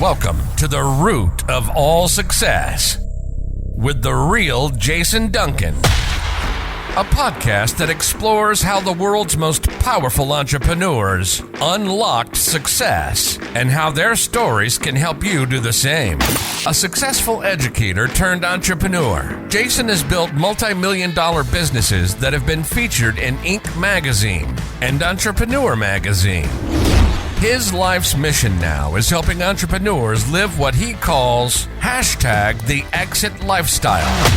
Welcome to the root of all success with the real Jason Duncan, a podcast that explores how the world's most powerful entrepreneurs unlocked success and how their stories can help you do the same. A successful educator turned entrepreneur, Jason has built multi-million-dollar businesses that have been featured in Inc. magazine and Entrepreneur magazine. His life's mission now is helping entrepreneurs live what he calls #the exit lifestyle.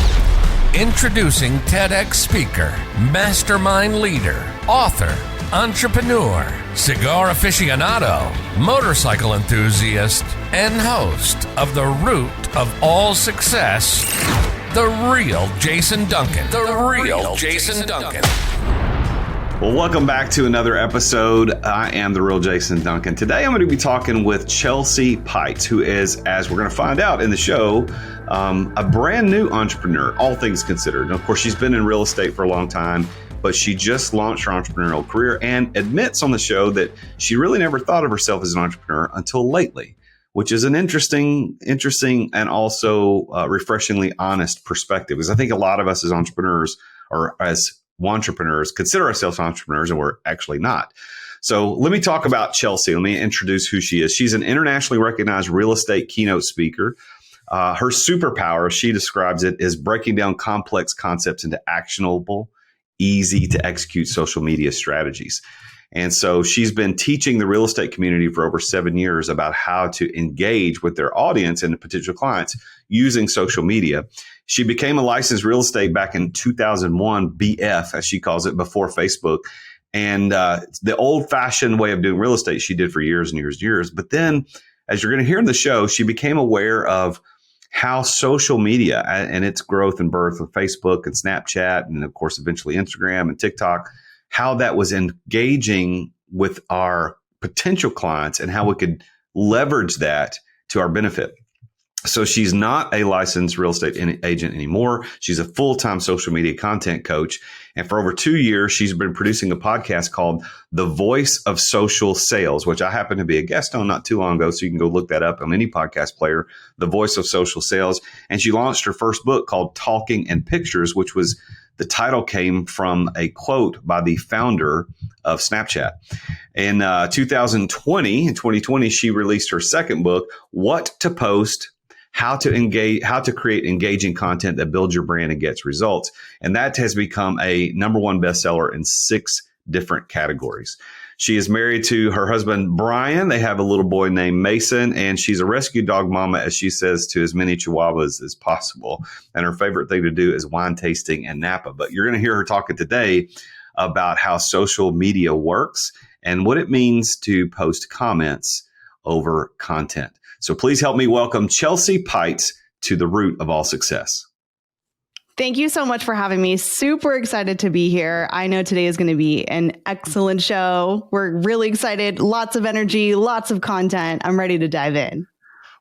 Introducing TEDx speaker, mastermind leader, author, entrepreneur, cigar aficionado, motorcycle enthusiast, and host of The Root of All Success, the real Jason Duncan. The real Jason Duncan. Well, welcome back to another episode. I am the real Jason Duncan. Today, I'm going to be talking with Chelsea Pietz, who is, as we're going to find out in the show, a brand new entrepreneur, all things considered. And of course, she's been in real estate for a long time, but she just launched her entrepreneurial career and admits on the show that she really never thought of herself as an entrepreneur until lately, which is an interesting and also refreshingly honest perspective. Because I think a lot of us as entrepreneurs or as entrepreneurs consider ourselves entrepreneurs, and we're actually not. So let me talk about Chelsea. Let me introduce who she is. She's an internationally recognized real estate keynote speaker. Her superpower, she describes it, is breaking down complex concepts into actionable, easy to execute social media strategies. And so she's been teaching the real estate community for over 7 years about how to engage with their audience and potential clients using social media. She became a licensed real estate back in 2001, BF, as she calls it, before Facebook. And the old-fashioned way of doing real estate she did for years and years and years. But then, as you're going to hear in the show, she became aware of how social media and its growth and birth with Facebook and Snapchat and, of course, eventually Instagram and TikTok, how that was engaging with our potential clients and how we could leverage that to our benefit. So she's not a licensed real estate agent anymore. She's a full-time social media content coach. And for over 2 years, she's been producing a podcast called The Voice of Social Sales, which I happen to be a guest on not too long ago. So you can go look that up on any podcast player, The Voice of Social Sales. And she launched her first book called Talking in Pictures, which was the title came from a quote by the founder of Snapchat. In 2020, she released her second book, What to Post, how to create engaging content that builds your brand and gets results. And that has become a #1 bestseller in 6 different categories. She is married to her husband, Brian. They have a little boy named Mason, and she's a rescue dog mama, as she says, to as many chihuahuas as possible. And her favorite thing to do is wine tasting and Napa. But you're going to hear her talking today about how social media works and what it means to post comments over content. So please help me welcome Chelsea Pietz to the root of all success. Thank you so much for having me. Super excited to be here. I know today is going to be an excellent show. We're really excited. Lots of energy, lots of content. I'm ready to dive in.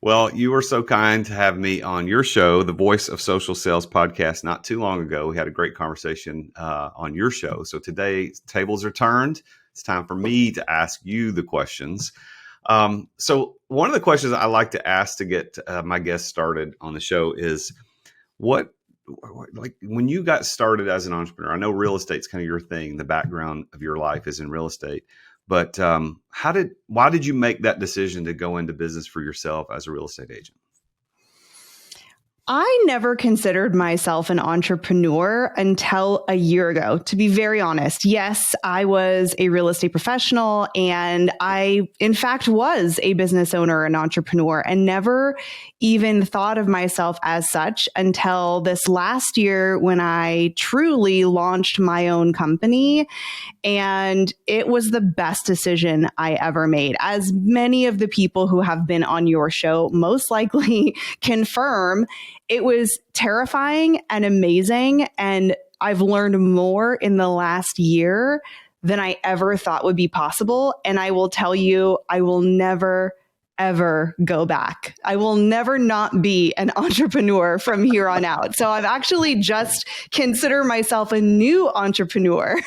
Well, you were so kind to have me on your show, the Voice of Social Sales podcast, not too long ago. We had a great conversation on your show. So today, tables are turned. It's time for me to ask you the questions. So one of the questions I like to ask to get my guests started on the show is when you got started as an entrepreneur, I know real estate's kind of your thing. The background of your life is in real estate, but why did you make that decision to go into business for yourself as a real estate agent? I never considered myself an entrepreneur until a year ago, to be very honest. Yes, I was a real estate professional, and I, in fact, was a business owner, an entrepreneur, and never even thought of myself as such until this last year when I truly launched my own company. And it was the best decision I ever made. As many of the people who have been on your show most likely confirm, it was terrifying and amazing. And I've learned more in the last year than I ever thought would be possible. And I will tell you, I will never, ever go back. I will never not be an entrepreneur from here on out. So I've actually just consider myself a new entrepreneur.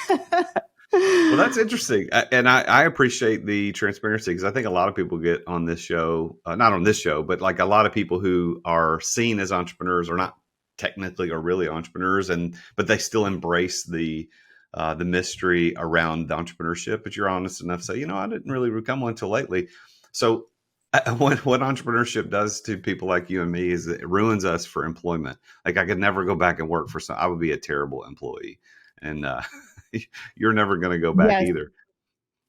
Well, that's interesting. And I appreciate the transparency because I think a lot of people get on this show, not on this show, but like a lot of people who are seen as entrepreneurs are not technically or really entrepreneurs, but they still embrace the mystery around the entrepreneurship. But you're honest enough to say, I didn't really become one until lately. So what entrepreneurship does to people like you and me is it ruins us for employment. Like I could never go back and work for I would be a terrible employee. And you're never going to go back Yes. either.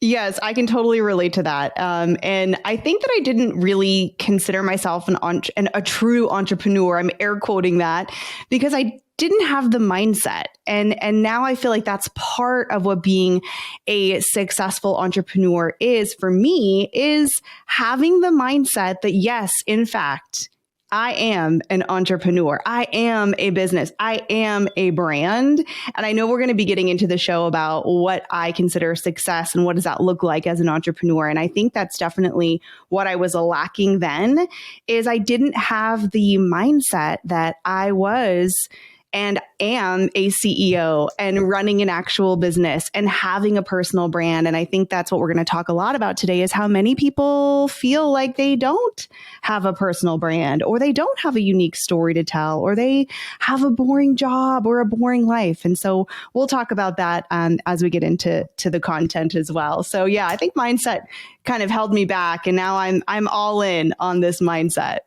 Yes, I can totally relate to that. And I think that I didn't really consider myself a true entrepreneur. I'm air quoting that because I didn't have the mindset. And now I feel like that's part of what being a successful entrepreneur is for me, is having the mindset that yes, in fact, I am an entrepreneur. I am a business. I am a brand. And I know we're going to be getting into the show about what I consider success and what does that look like as an entrepreneur. And I think that's definitely what I was lacking then, is I didn't have the mindset that I was and am a CEO and running an actual business and having a personal brand. And I think that's what we're going to talk a lot about today, is how many people feel like they don't have a personal brand, or they don't have a unique story to tell, or they have a boring job or a boring life. And so we'll talk about that as we get into the content as well. So yeah, I think mindset kind of held me back, and now I'm all in on this mindset.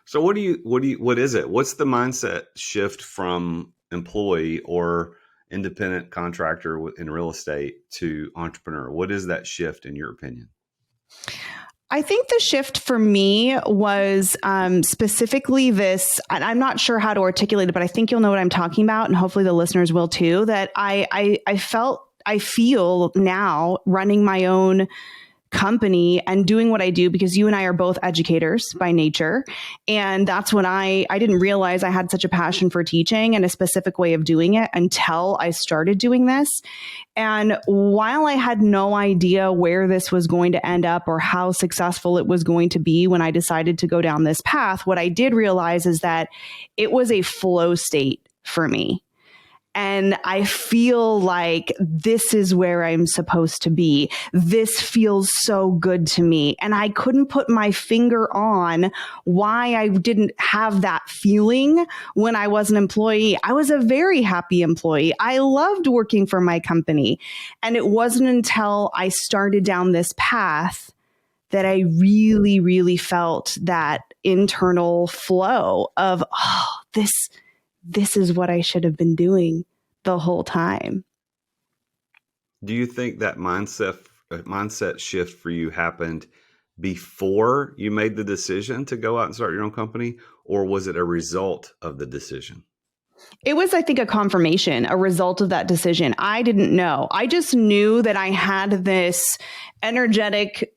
So what is it? What's the mindset shift from employee or independent contractor in real estate to entrepreneur? What is that shift in your opinion? I think the shift for me was specifically this, and I'm not sure how to articulate it, but I think you'll know what I'm talking about, and hopefully the listeners will too, that I feel now running my own company and doing what I do, because you and I are both educators by nature. And that's when I didn't realize I had such a passion for teaching and a specific way of doing it until I started doing this. And while I had no idea where this was going to end up or how successful it was going to be when I decided to go down this path, what I did realize is that it was a flow state for me. And I feel like this is where I'm supposed to be. This feels so good to me. And I couldn't put my finger on why I didn't have that feeling when I was an employee. I was a very happy employee. I loved working for my company. And it wasn't until I started down this path that I really, really felt that internal flow of, oh, this is what I should have been doing the whole time. Do you think that mindset shift for you happened before you made the decision to go out and start your own company, or was it a result of the decision? It was, I think, a confirmation, a result of that decision. I didn't know. I just knew that I had this energetic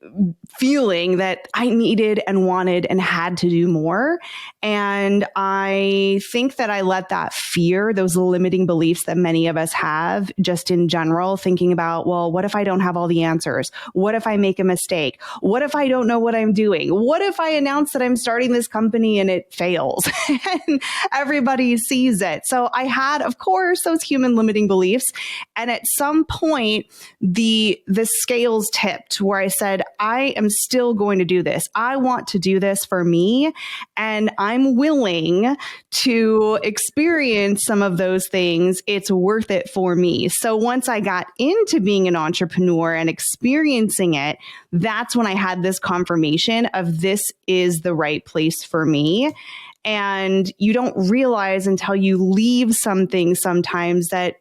feeling that I needed and wanted and had to do more. And I think that I let that fear, those limiting beliefs that many of us have just in general, thinking about, well, what if I don't have all the answers? What if I make a mistake? What if I don't know what I'm doing? What if I announce that I'm starting this company and it fails and everybody sees it? So I had, of course, those human limiting beliefs. And at some point, the scales tipped where I said, I am still going to do this. I want to do this for me. And I'm willing to experience some of those things. It's worth it for me. So once I got into being an entrepreneur and experiencing it, that's when I had this confirmation of this is the right place for me. And you don't realize until you leave something sometimes that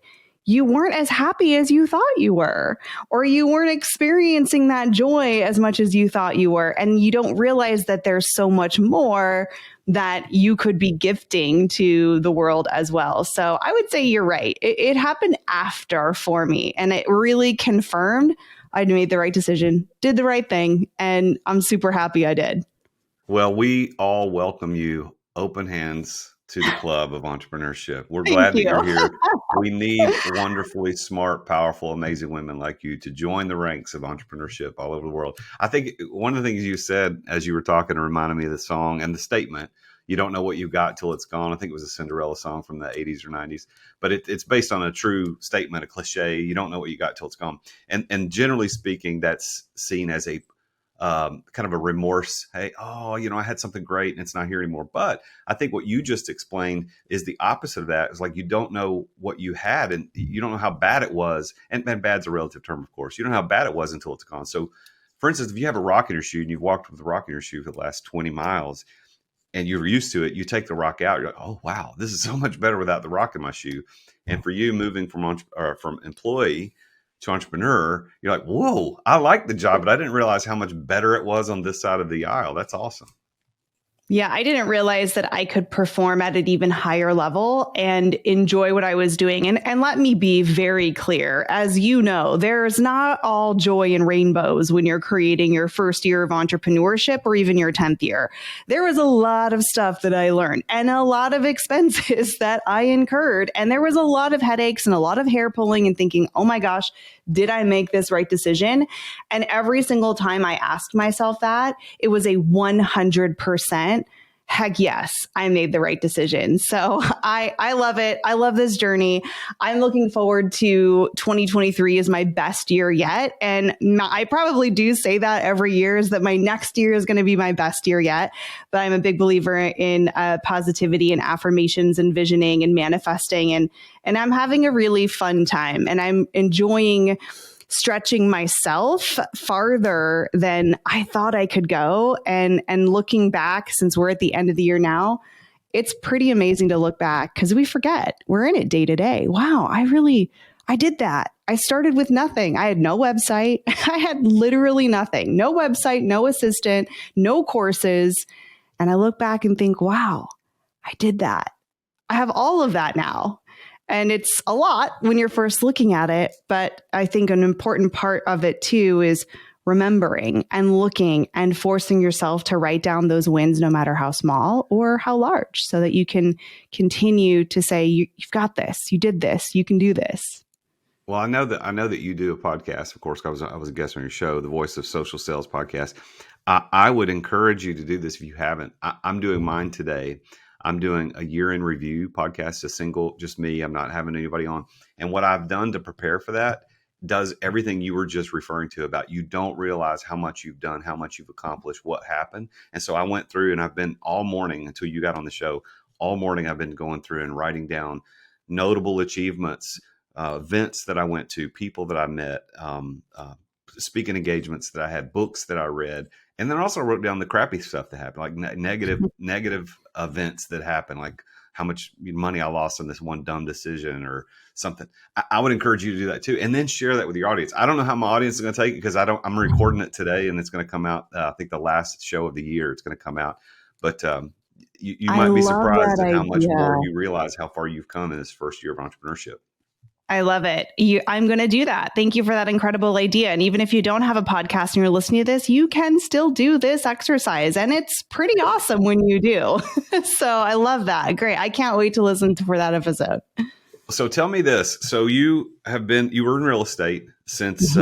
you weren't as happy as you thought you were, or you weren't experiencing that joy as much as you thought you were. And you don't realize that there's so much more that you could be gifting to the world as well. So I would say you're right. It happened after for me, and it really confirmed I'd made the right decision, did the right thing, and I'm super happy I did. Well, we all welcome you open hands to the club of entrepreneurship. We're Thank glad that you. you're here. We need wonderfully smart, powerful, amazing women like you to join the ranks of entrepreneurship all over the world. I think one of the things you said as you were talking reminded me of the song and the statement. You don't know what you got till it's gone. I think it was a Cinderella song from the 80s or 90s, but it's based on a true statement, a cliche. You don't know what you got till it's gone. And generally speaking, that's seen as a kind of a remorse. Hey, oh, I had something great and it's not here anymore. But I think what you just explained is the opposite of that. It's like you don't know what you had and you don't know how bad it was. And bad's a relative term, of course. You don't know how bad it was until it's gone. So, for instance, if you have a rock in your shoe and you've walked with a rock in your shoe for the last 20 miles and you're used to it, you take the rock out, you're like, oh, wow, this is so much better without the rock in my shoe. And for you moving from employee to entrepreneur, you're like, whoa, I like the job, but I didn't realize how much better it was on this side of the aisle. That's awesome. Yeah, I didn't realize that I could perform at an even higher level and enjoy what I was doing. And let me be very clear. As you know, there's not all joy and rainbows when you're creating your first year of entrepreneurship or even your 10th year. There was a lot of stuff that I learned and a lot of expenses that I incurred. And there was a lot of headaches and a lot of hair pulling and thinking, oh my gosh, did I make this right decision? And every single time I asked myself that, it was a 100% heck yes, I made the right decision. So I love it. I love this journey. I'm looking forward to 2023 is my best year yet. And I probably do say that every year, is that my next year is going to be my best year yet. But I'm a big believer in positivity and affirmations and visioning and manifesting. And I'm having a really fun time, and I'm enjoying stretching myself farther than I thought I could go. And looking back, since we're at the end of the year now, it's pretty amazing to look back because we forget. We're in it day to day. Wow, I did that. I started with nothing. I had no website. I had literally nothing. No website, no assistant, no courses. And I look back and think, wow, I did that. I have all of that now. And it's a lot when you're first looking at it. But I think an important part of it too is remembering and looking and forcing yourself to write down those wins, no matter how small or how large, so that you can continue to say, you've got this, you did this, you can do this. Well, I know that you do a podcast. Of course, I was a guest on your show, the Voice of Social Sales podcast. I would encourage you to do this if you haven't. I'm doing mine today. I'm doing a year in review podcast, just me. I'm not having anybody on. And what I've done to prepare for that does everything you were just referring to about you don't realize how much you've done, how much you've accomplished, what happened. And so I went through and I've been all morning until you got on the show. All morning I've been going through and writing down notable achievements, events that I went to, people that I met, speaking engagements that I had, books that I read. And then I also wrote down the crappy stuff that happened, like negative events that happened, like how much money I lost on this one dumb decision or something. I would encourage you to do that too. And then share that with your audience. I don't know how my audience is going to take it because I'm recording it today and it's going to come out. I think the last show of the year, it's going to come out. But you might be surprised at how much more you realize how far you've come in this first year of entrepreneurship. I love it. I'm going to do that. Thank you for that incredible idea. And even if you don't have a podcast and you're listening to this, you can still do this exercise. And it's pretty awesome when you do. So I love that. Great. I can't wait to listen for that episode. So tell me this. So you were in real estate since,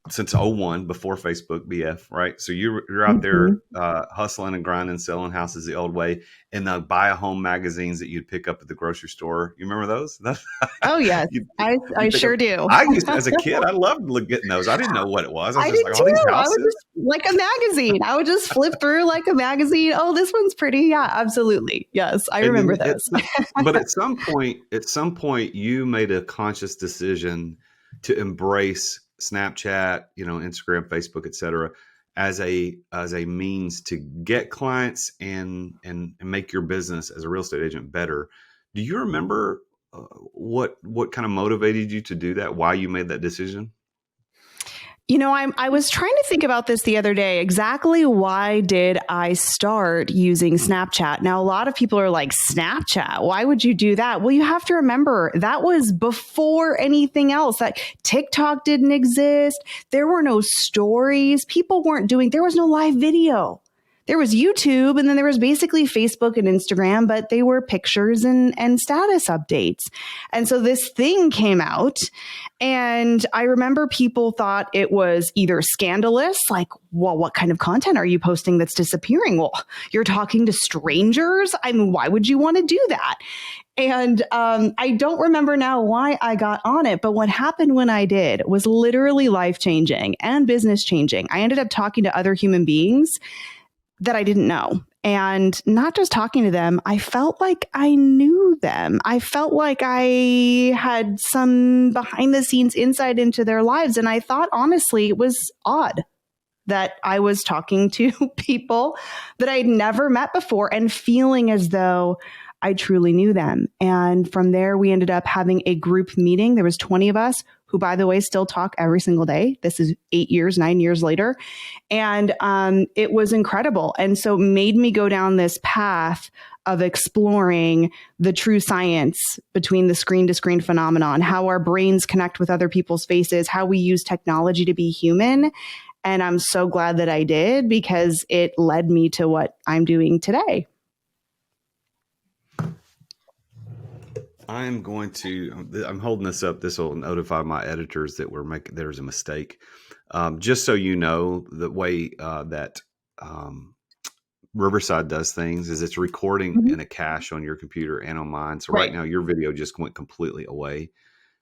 since 01, before Facebook, BF, right? So you're out there hustling and grinding, selling houses the old way, and the buy a home magazines that you'd pick up at the grocery store. You remember those? Oh, yes. I sure do. I used to, as a kid, I loved getting those. I didn't know what it was. I was just like, too. all these houses. I would just, like a magazine. I would just flip through like a magazine. Oh, this one's pretty. Yeah, absolutely. Yes, I remember those. But at some point, you made a conscious decision to embrace Snapchat, Instagram, Facebook, etc., as a means to get clients and make your business as a real estate agent better. Do you remember what kind of motivated you to do that? Why you made that decision? I was trying to think about this the other day. Exactly why did I start using Snapchat? Now, a lot of people are like, Snapchat, why would you do that? Well, you have to remember that was before anything else. That TikTok didn't exist. There were no stories. There was no live video. there was YouTube, and then there was basically Facebook and Instagram, but they were pictures and status updates. And so this thing came out, and I remember people thought it was either scandalous, like, well, what kind of content are you posting that's disappearing? Well, you're talking to strangers. I mean, why would you want to do that? And I don't remember now why I got on it, but what happened when I did was literally life-changing and business-changing. I ended up talking to other human beings that I didn't know. And not just talking to them, I felt like I knew them. I felt like I had some behind the scenes insight into their lives. And I thought, honestly, it was odd that I was talking to people that I'd never met before and feeling as though I truly knew them. And from there, we ended up having a group meeting. There was 20 of us who, by the way, still talk every single day. This is 9 years later. And it was incredible. And so it made me go down this path of exploring the true science between the screen to screen phenomenon, how our brains connect with other people's faces, how we use technology to be human. And I'm so glad that I did, because it led me to what I'm doing today. I'm holding this up. This will notify my editors that there's a mistake. Just so you know, the way that Riverside does things is it's recording in a cache on your computer and on mine. So right now your video just went completely away.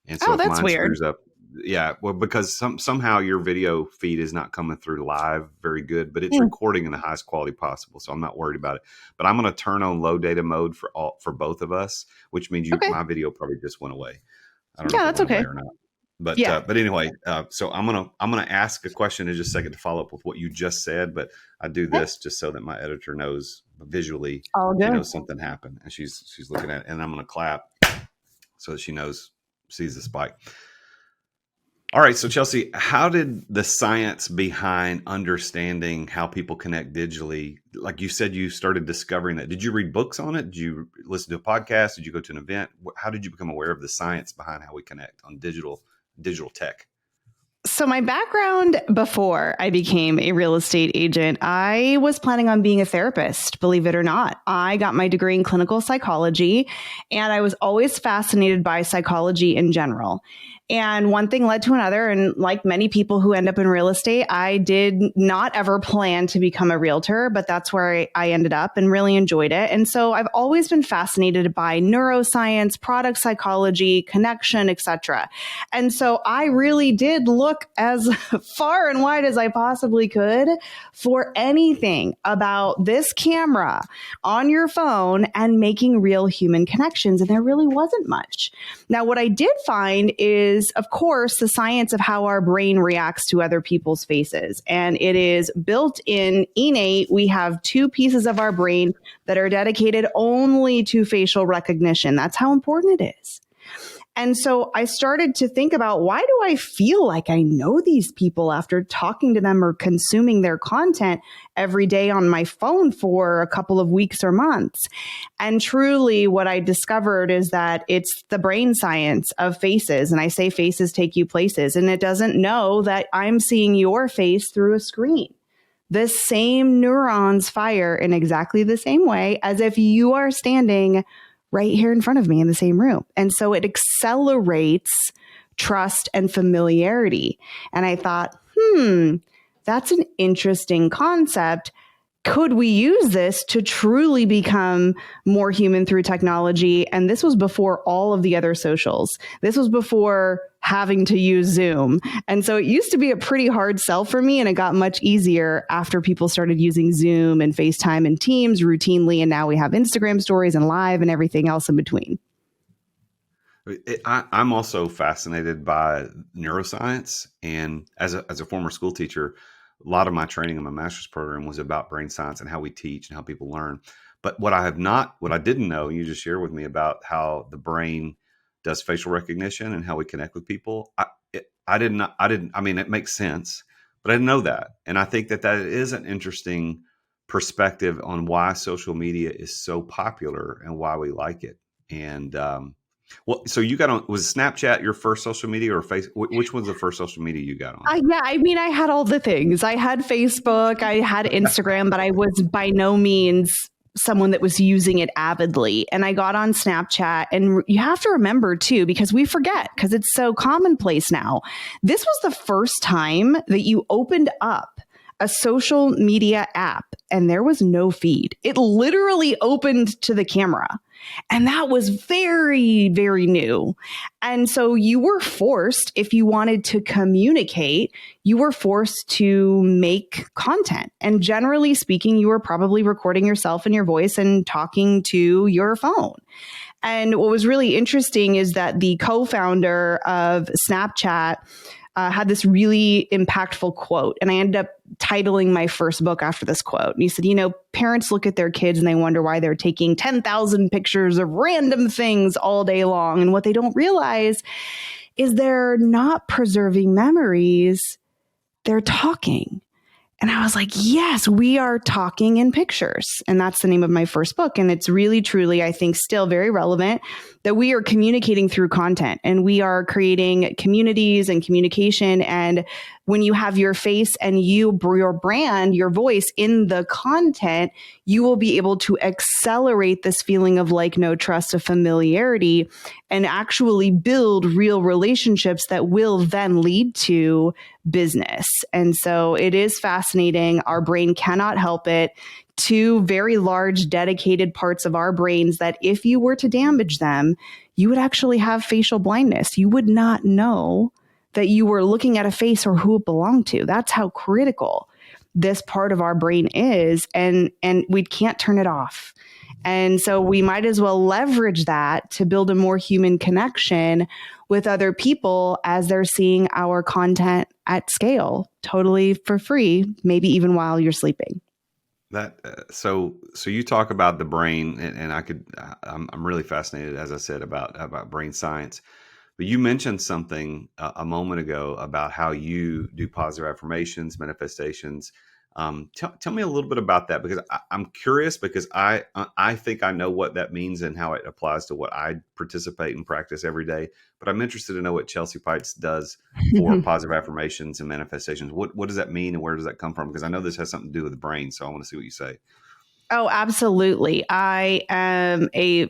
And so if that's mine weird. screws up, yeah, well, because somehow your video feed is not coming through live very good, but it's recording in the highest quality possible. So I'm not worried about it. But I'm going to turn on low data mode for both of us, which means my video probably just went away. I don't know if that's it went okay away or not. But anyway, so I'm gonna ask a question in just a second to follow up with what you just said. But I do this just so that my editor knows visually, she knows something happened, and she's looking at it, and I'm gonna clap so that she sees the spike. All right, so Chelsea, how did the science behind understanding how people connect digitally, like you said, you started discovering that? Did you read books on it? Did you listen to a podcast? Did you go to an event? How did you become aware of the science behind how we connect on digital tech? So my background before I became a real estate agent, I was planning on being a therapist, believe it or not. I got my degree in clinical psychology, and I was always fascinated by psychology in general. And one thing led to another. And like many people who end up in real estate, I did not ever plan to become a realtor, but that's where I ended up and really enjoyed it. And so I've always been fascinated by neuroscience, product psychology, connection, etc. And so I really did look as far and wide as I possibly could for anything about this camera on your phone and making real human connections. And there really wasn't much. Now, what I did find is, of course, the science of how our brain reacts to other people's faces. And it is built in, innate. We have two pieces of our brain that are dedicated only to facial recognition. That's how important it is. And so I started to think about, why do I feel like I know these people after talking to them or consuming their content every day on my phone for a couple of weeks or months? And truly what I discovered is that it's the brain science of faces. And I say faces take you places. And it doesn't know that I'm seeing your face through a screen. The same neurons fire in exactly the same way as if you are standing right here in front of me in the same room. And so it accelerates trust and familiarity. And I thought, that's an interesting concept. Could we use this to truly become more human through technology? And this was before all of the other socials. This was before having to use Zoom. And so it used to be a pretty hard sell for me, and it got much easier after people started using Zoom and FaceTime and Teams routinely. And now we have Instagram stories and live and everything else in between. I'm also fascinated by neuroscience. And as a former school teacher, a lot of my training in my master's program was about brain science and how we teach and how people learn. But what I didn't know, you just shared with me about how the brain does facial recognition and how we connect with people. I mean, it makes sense, but I didn't know that. And I think that is an interesting perspective on why social media is so popular and why we like it. And Well, so you got on, was Snapchat your first social media or which was the first social media you got on? Yeah, I mean, I had all the things. I had Facebook, I had Instagram, but I was by no means someone that was using it avidly. And I got on Snapchat, and you have to remember too, because we forget, because it's so commonplace now. This was the first time that you opened up a social media app and there was no feed. It literally opened to the camera. And that was very, very new. And so you were forced, if you wanted to communicate, you were forced to make content. And generally speaking, you were probably recording yourself and your voice and talking to your phone. And what was really interesting is that the co-founder of Snapchat had this really impactful quote. And I ended up titling my first book after this quote. And he said, parents look at their kids and they wonder why they're taking 10,000 pictures of random things all day long. And what they don't realize is they're not preserving memories. They're talking. And I was like, yes, we are talking in pictures. And that's the name of my first book. And it's really, truly, I think, still very relevant that we are communicating through content and we are creating communities and communication. And when you have your face and your brand, your voice in the content, you will be able to accelerate this feeling of like, no trust, of familiarity, and actually build real relationships that will then lead to business. And so it is fascinating. Our brain cannot help it. Two very large dedicated parts of our brains that if you were to damage them, you would actually have facial blindness. You would not know that you were looking at a face or who it belonged to. That's how critical this part of our brain is. And we can't turn it off. And so we might as well leverage that to build a more human connection with other people as they're seeing our content at scale, totally for free, maybe even while you're sleeping. So you talk about the brain, and I'm really fascinated, as I said, about brain science. But you mentioned something a moment ago about how you do positive affirmations, manifestations. Tell me a little bit about that, because I'm curious, because I think I know what that means and how it applies to what I participate and practice every day. But I'm interested to know what Chelsea Pietz does for positive affirmations and manifestations. What does that mean, and where does that come from? Because I know this has something to do with the brain, so I want to see what you say. Oh, absolutely. I am a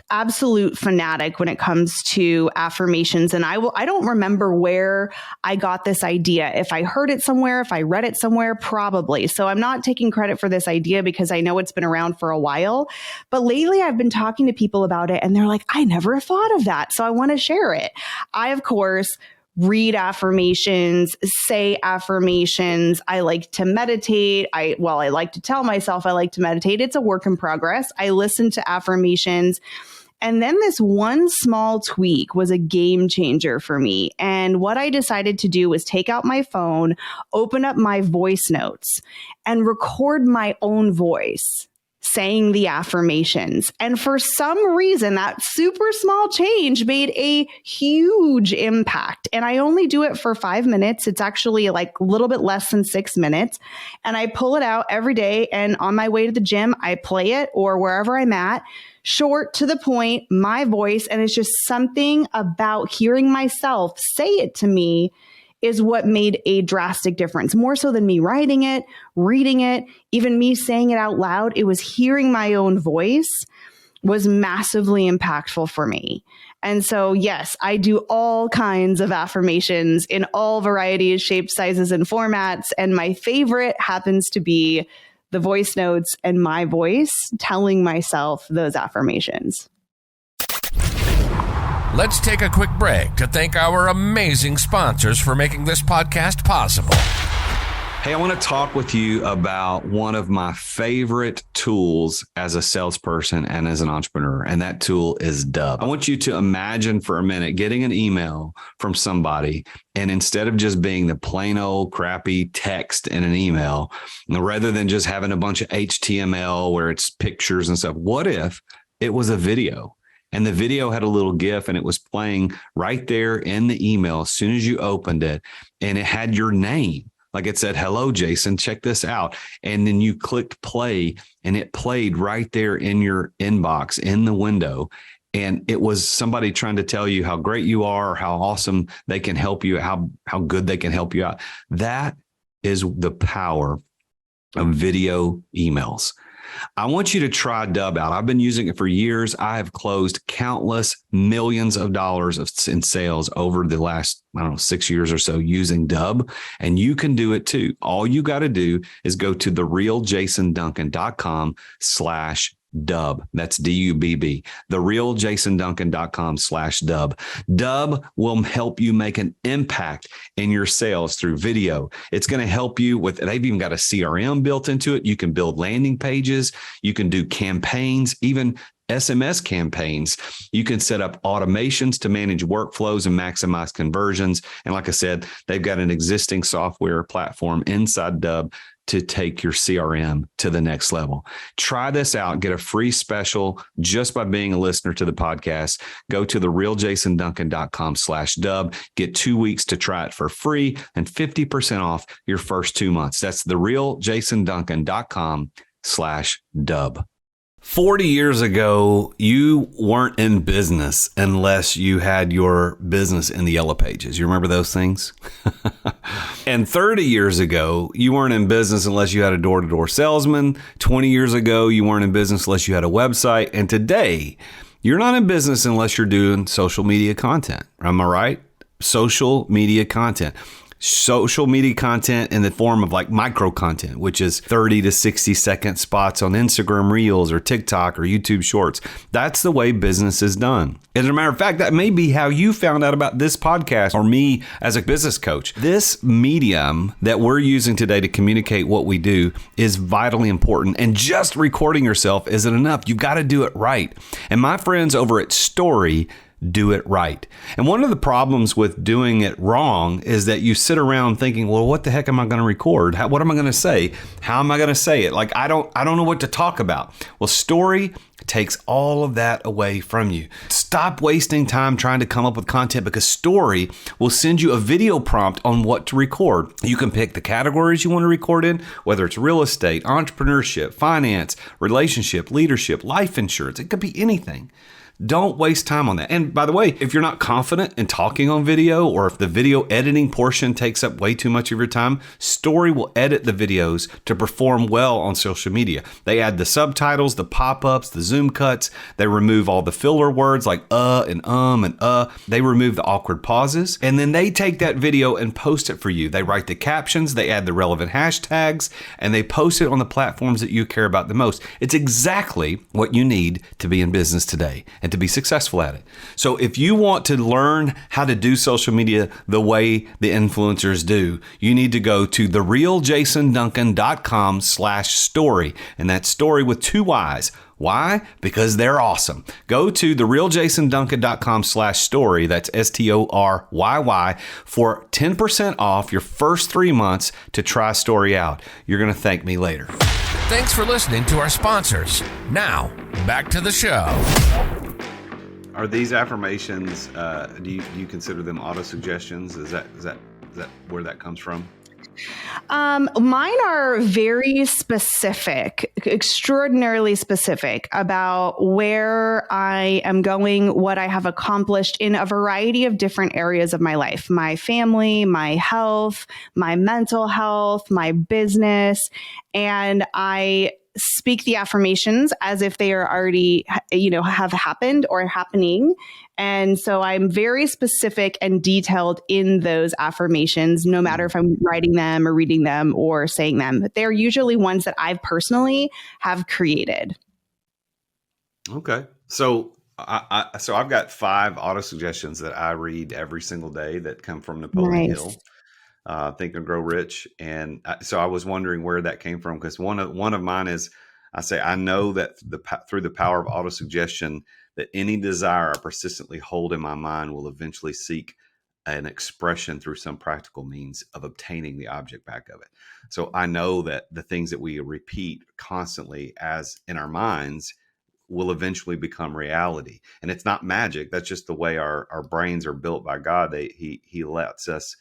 absolute fanatic when it comes to affirmations. And I don't remember where I got this idea. If I heard it somewhere, if I read it somewhere, probably. So I'm not taking credit for this idea because I know it's been around for a while. But lately I've been talking to people about it and they're like, I never thought of that. So I want to share it. I, of course, read affirmations, say affirmations. I like to meditate. I like to tell myself I like to meditate. It's a work in progress. I listen to affirmations. And then this one small tweak was a game changer for me. And what I decided to do was take out my phone, open up my voice notes, and record my own voice saying the affirmations. And for some reason, that super small change made a huge impact. And I only do it for 5 minutes. It's actually like a little bit less than 6 minutes. And I pull it out every day. And on my way to the gym, I play it, or wherever I'm at, short, to the point, my voice. And it's just something about hearing myself say it to me is what made a drastic difference. More so than me writing it, reading it, even me saying it out loud. It was hearing my own voice was massively impactful for me. And so, yes, I do all kinds of affirmations in all varieties, shapes, sizes, and formats. And my favorite happens to be the voice notes and my voice telling myself those affirmations. Let's take a quick break to thank our amazing sponsors for making this podcast possible. Hey, I want to talk with you about one of my favorite tools as a salesperson and as an entrepreneur, and that tool is Dub. I want you to imagine for a minute getting an email from somebody, and instead of just being the plain old crappy text in an email, rather than just having a bunch of HTML where it's pictures and stuff, what if it was a video? And the video had a little GIF and it was playing right there in the email as soon as you opened it. And it had your name. Like it said, hello, Jason, check this out. And then you clicked play and it played right there in your inbox in the window. and it was somebody trying to tell you how great you are, how awesome they can help you, how good they can help you out. That is the power of video emails. I want you to try Dub out. I've been using it for years. I have closed countless millions of dollars in sales over the last, 6 years or so using Dub. And you can do it too. All you got to do is go to therealjasonduncan.com/Dub. That's DUBB. Therealjasonduncan.com/Dub. Dub will help you make an impact in your sales through video. It's going to help you with, they've even got a CRM built into it. You can build landing pages. You can do campaigns, even SMS campaigns. You can set up automations to manage workflows and maximize conversions. And like I said, they've got an existing software platform inside Dub to take your CRM to the next level. Try this out. Get a free special just by being a listener to the podcast. Go to therealjasonduncan.com/Dub. Get 2 weeks to try it for free and 50% off your first 2 months. That's therealjasonduncan.com/Dub. 40 years ago, you weren't in business unless you had your business in the yellow pages. You remember those things? And 30 years ago, you weren't in business unless you had a door-to-door salesman. 20 years ago, you weren't in business unless you had a website. And today, you're not in business unless you're doing social media content. Am I right? Social media content. Social media content in the form of like micro content, which is 30 to 60 second spots on Instagram Reels or TikTok or YouTube Shorts. That's the way business is done. As a matter of fact, that may be how you found out about this podcast or me as a business coach. This medium that we're using today to communicate what we do is vitally important. And just recording yourself isn't enough. You've got to do it right. And my friends over at Story do it right. And one of the problems with doing it wrong is that you sit around thinking, well, what the heck am I going to record? What am I going to say? How am I going to say it? Like, I don't know what to talk about. Well, Story takes all of that away from you. Stop wasting time trying to come up with content, because Story will send you a video prompt on what to record. You can pick the categories you want to record in, whether it's real estate, entrepreneurship, finance, relationship, leadership, life insurance. It could be anything. Don't waste time on that. And by the way, if you're not confident in talking on video, or if the video editing portion takes up way too much of your time, Story will edit the videos to perform well on social media. They add the subtitles, the pop-ups, the zoom cuts. They remove all the filler words like and and. They remove the awkward pauses. And then they take that video and post it for you. They write the captions, they add the relevant hashtags, and they post it on the platforms that you care about the most. It's exactly what you need to be in business today and to be successful at it. So if you want to learn how to do social media the way the influencers do, you need to go to therealjasonduncan.com/story. And that's story with 2 Y's. Why? Because they're awesome. Go to therealjasonduncan.com/story. That's STORYY for 10% off your first 3 months to try Story out. You're going to thank me later. Thanks for listening to our sponsors. Now, back to the show. Are these affirmations, do you consider them auto-suggestions? Is that where that comes from? Mine are very specific, extraordinarily specific about where I am going, what I have accomplished in a variety of different areas of my life, my family, my health, my mental health, my business. And I speak the affirmations as if they are already, have happened or happening. And so I'm very specific and detailed in those affirmations, no matter if I'm writing them or reading them or saying them. But they're usually ones that I personally have created. Okay. So I've got 5 auto suggestions that I read every single day that come from Napoleon Hill. Think and Grow Rich. And so I was wondering where that came from, because one of mine is, I know that through the power of autosuggestion, that any desire I persistently hold in my mind will eventually seek an expression through some practical means of obtaining the object back of it. So I know that the things that we repeat constantly as in our minds will eventually become reality. And it's not magic. That's just the way our brains are built by God. He lets us,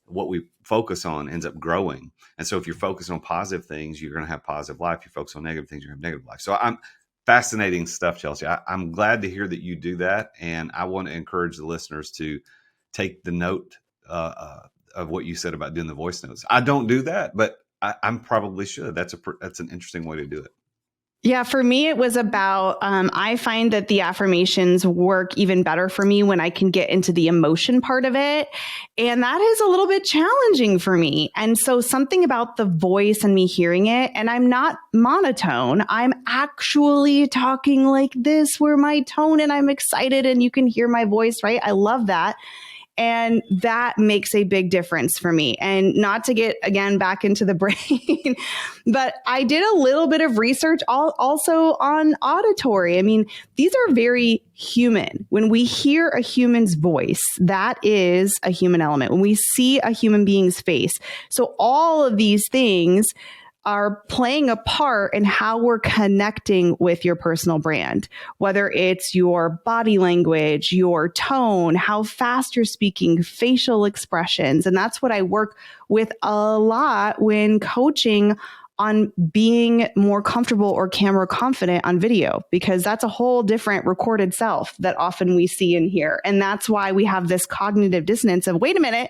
what we focus on ends up growing. And so if you're focused on positive things, you're going to have positive life. If you focus on negative things, you're going to have negative life. So Fascinating stuff, Chelsea. I'm glad to hear that you do that. And I want to encourage the listeners to take the note of what you said about doing the voice notes. I don't do that, but I'm probably should. That's an interesting way to do it. Yeah, for me, it was about, I find that the affirmations work even better for me when I can get into the emotion part of it. And that is a little bit challenging for me. And so something about the voice and me hearing it, and I'm not monotone, I'm actually talking like this, where my tone, and I'm excited and you can hear my voice, right? I love that. And that makes a big difference for me. And not to get, again, back into the brain, but I did a little bit of research also on auditory. I mean, these are very human. When we hear a human's voice, that is a human element. When we see a human being's face. So all of these things are playing a part in how we're connecting with your personal brand, whether it's your body language, your tone, how fast you're speaking, facial expressions. And that's what I work with a lot when coaching on being more comfortable or camera confident on video, because that's a whole different recorded self that often we see and hear. And that's why we have this cognitive dissonance of, wait a minute,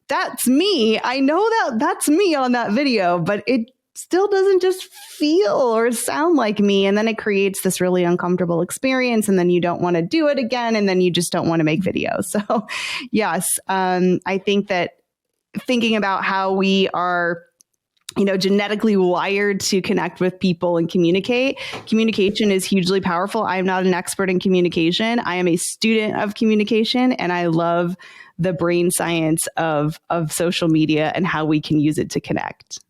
that's me. I know that that's me on that video, but it still doesn't just feel or sound like me. And then it creates this really uncomfortable experience. And then you don't want to do it again. And then you just don't want to make videos. So yes, I think that thinking about how we are, genetically wired to connect with people and communication is hugely powerful. I am not an expert in communication. I am a student of communication, and I love the brain science of social media and how we can use it to connect.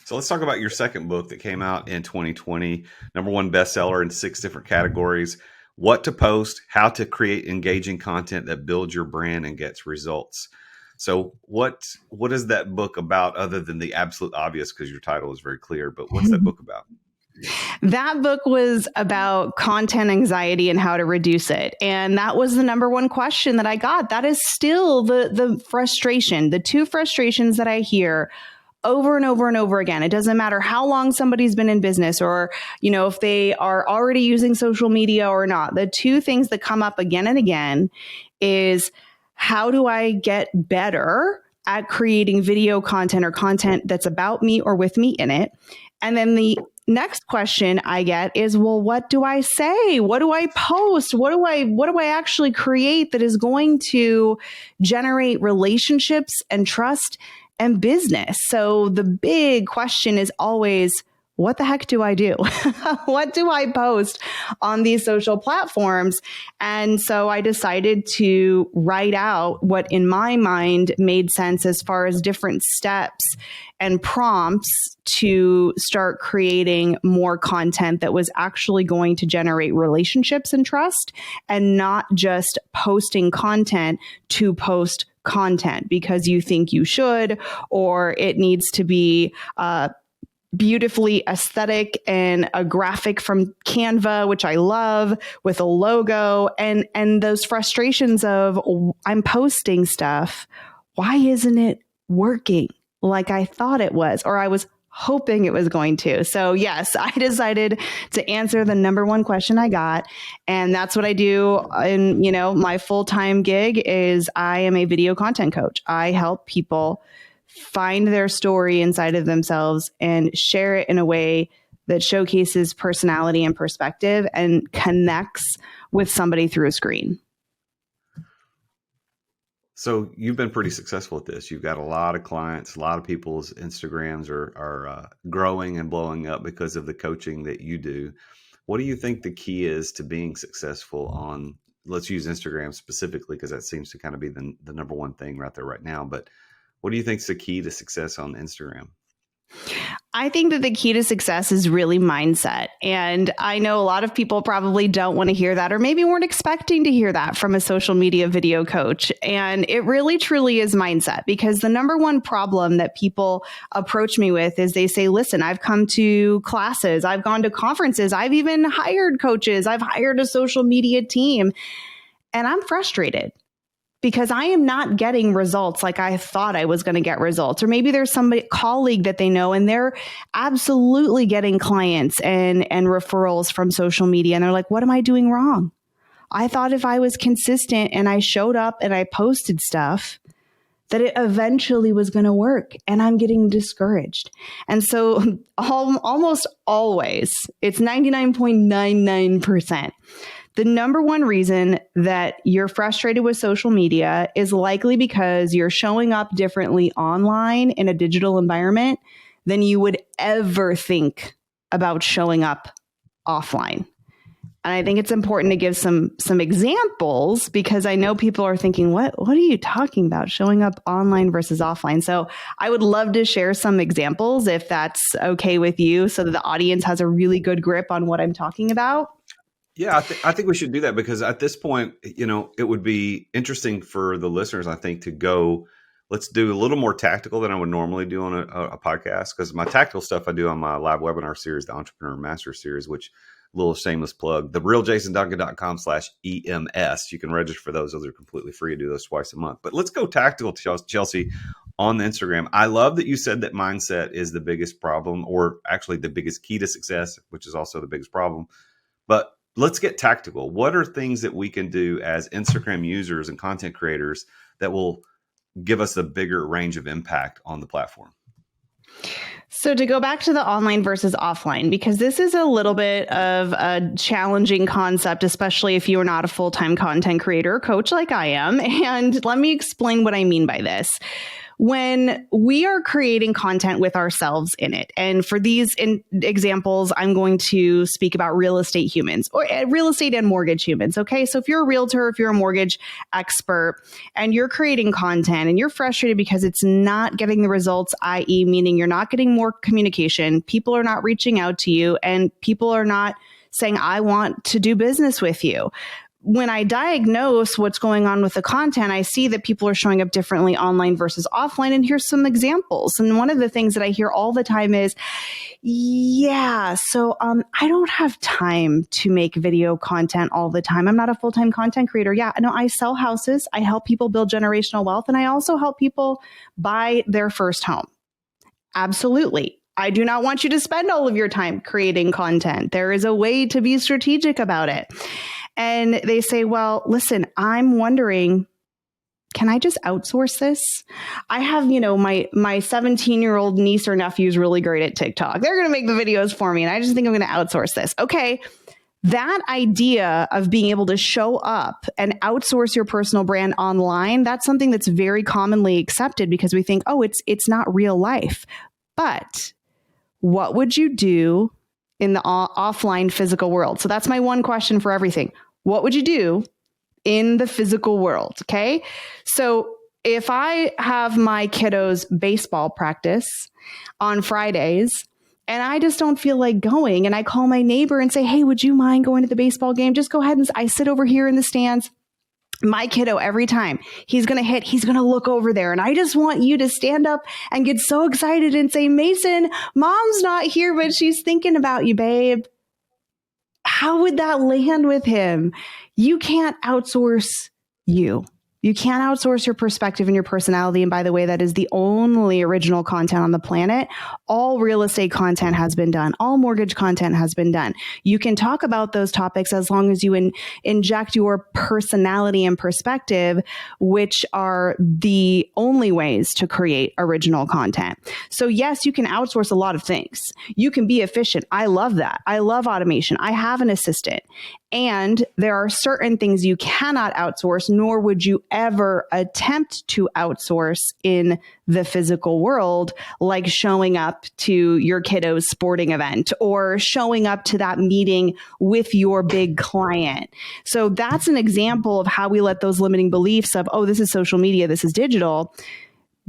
So let's talk about your second book that came out in 2020, #1 bestseller in 6 different categories: What to Post, How to Create Engaging Content That Builds Your Brand and Gets Results. So what is that book about, other than the absolute obvious, because your title is very clear, but what's that book about? That book was about content anxiety and how to reduce it. And that was the #1 question that I got. That is still the frustration, the 2 frustrations that I hear over and over and over again. It doesn't matter how long somebody's been in business, or, if they are already using social media or not. The 2 things that come up again and again is, how do I get better at creating video content or content that's about me or with me in it? And then the next question I get is, well, what do I say? What do I post? What do I actually create that is going to generate relationships and trust and business? So the big question is always, what the heck do I do? What do I post on these social platforms? And so I decided to write out what in my mind made sense as far as different steps and prompts to start creating more content that was actually going to generate relationships and trust, and not just posting content to post content because you think you should, or it needs to be beautifully aesthetic and a graphic from Canva, which I love, with a logo, and those frustrations of, I'm posting stuff, why isn't it working like I thought it was, or I was hoping it was going to. So yes, I decided to answer the #1 question I got. And that's what I do. And, my full-time gig is I am a video content coach. I help people find their story inside of themselves and share it in a way that showcases personality and perspective and connects with somebody through a screen. So you've been pretty successful at this. You've got a lot of clients, a lot of people's Instagrams are growing and blowing up because of the coaching that you do. What do you think the key is to being successful on, let's use Instagram specifically, because that seems to kind of be the #1 thing right there right now. But what do you think is the key to success on Instagram? I think that the key to success is really mindset. And I know a lot of people probably don't want to hear that, or maybe weren't expecting to hear that from a social media video coach. And it really, truly is mindset, because the #1 problem that people approach me with is they say, listen, I've come to classes, I've gone to conferences, I've even hired coaches, I've hired a social media team, and I'm frustrated. because I am not getting results like I thought I was going to get results. Or maybe there's somebody, colleague that they know, and they're absolutely getting clients and referrals from social media. And they're like, what am I doing wrong? I thought if I was consistent and I showed up and I posted stuff, that it eventually was going to work, and I'm getting discouraged. And so almost always, it's 99.99%. The number one reason that you're frustrated with social media is likely because you're showing up differently online in a digital environment than you would ever think about showing up offline. And I think it's important to give some examples, because I know people are thinking, what are you talking about, showing up online versus offline? So I would love to share some examples if that's okay with you, so that the audience has a really good grip on what I'm talking about. Yeah, I think we should do that, because at this point, it would be interesting for the listeners, I think, to go, let's do a little more tactical than I would normally do on a podcast, because my tactical stuff I do on my live webinar series, the Entrepreneur Master Series, which, little shameless plug, therealjasonduncan.com/EMS. You can register for those. Those are completely free. To do those twice a month. But let's go tactical, Chelsea, on the Instagram. I love that you said that mindset is the biggest problem, or actually the biggest key to success, which is also the biggest problem. But let's get tactical. What are things that we can do as Instagram users and content creators that will give us a bigger range of impact on the platform? So to go back to the online versus offline, because this is a little bit of a challenging concept, especially if you are not a full-time content creator or coach like I am. And let me explain what I mean by this. When we are creating content with ourselves in it, and for these examples, I'm going to speak about real estate humans, or real estate and mortgage humans. Okay. So if you're a realtor, if you're a mortgage expert, and you're creating content and you're frustrated because it's not getting the results, i.e. meaning you're not getting more communication, people are not reaching out to you, and people are not saying, I want to do business with you. When I diagnose what's going on with the content, I see that people are showing up differently online versus offline. And here's some examples. And one of the things that I hear all the time is, I don't have time to make video content all the time. I'm not a full-time content creator. Yeah, no, I sell houses. I help people build generational wealth. And I also help people buy their first home. Absolutely. I do not want you to spend all of your time creating content. There is a way to be strategic about it. And they say, well, listen, I'm wondering, can I just outsource this? I have, my 17-year-old niece or nephew is really great at TikTok. They're going to make the videos for me, and I just think I'm going to outsource this. Okay. That idea of being able to show up and outsource your personal brand online, that's something that's very commonly accepted, because we think, oh, it's not real life. But what would you do in the offline physical world? So that's my one question for everything. What would you do in the physical world? Okay. So if I have my kiddos' baseball practice on Fridays and I just don't feel like going, and I call my neighbor and say, hey, would you mind going to the baseball game? Just go ahead, and I sit over here in the stands. My kiddo, every time he's going to hit, he's going to look over there. And I just want you to stand up and get so excited and say, Mason, mom's not here, but she's thinking about you, babe. How would that land with him? You can't outsource you. You can't outsource your perspective and your personality. And by the way, that is the only original content on the planet. All real estate content has been done. All mortgage content has been done. You can talk about those topics as long as you inject your personality and perspective, which are the only ways to create original content. So yes, you can outsource a lot of things. You can be efficient. I love that. I love automation. I have an assistant. And there are certain things you cannot outsource, nor would you ever attempt to outsource in the physical world, like showing up to your kiddo's sporting event or showing up to that meeting with your big client. So that's an example of how we let those limiting beliefs of, oh, this is social media, this is digital,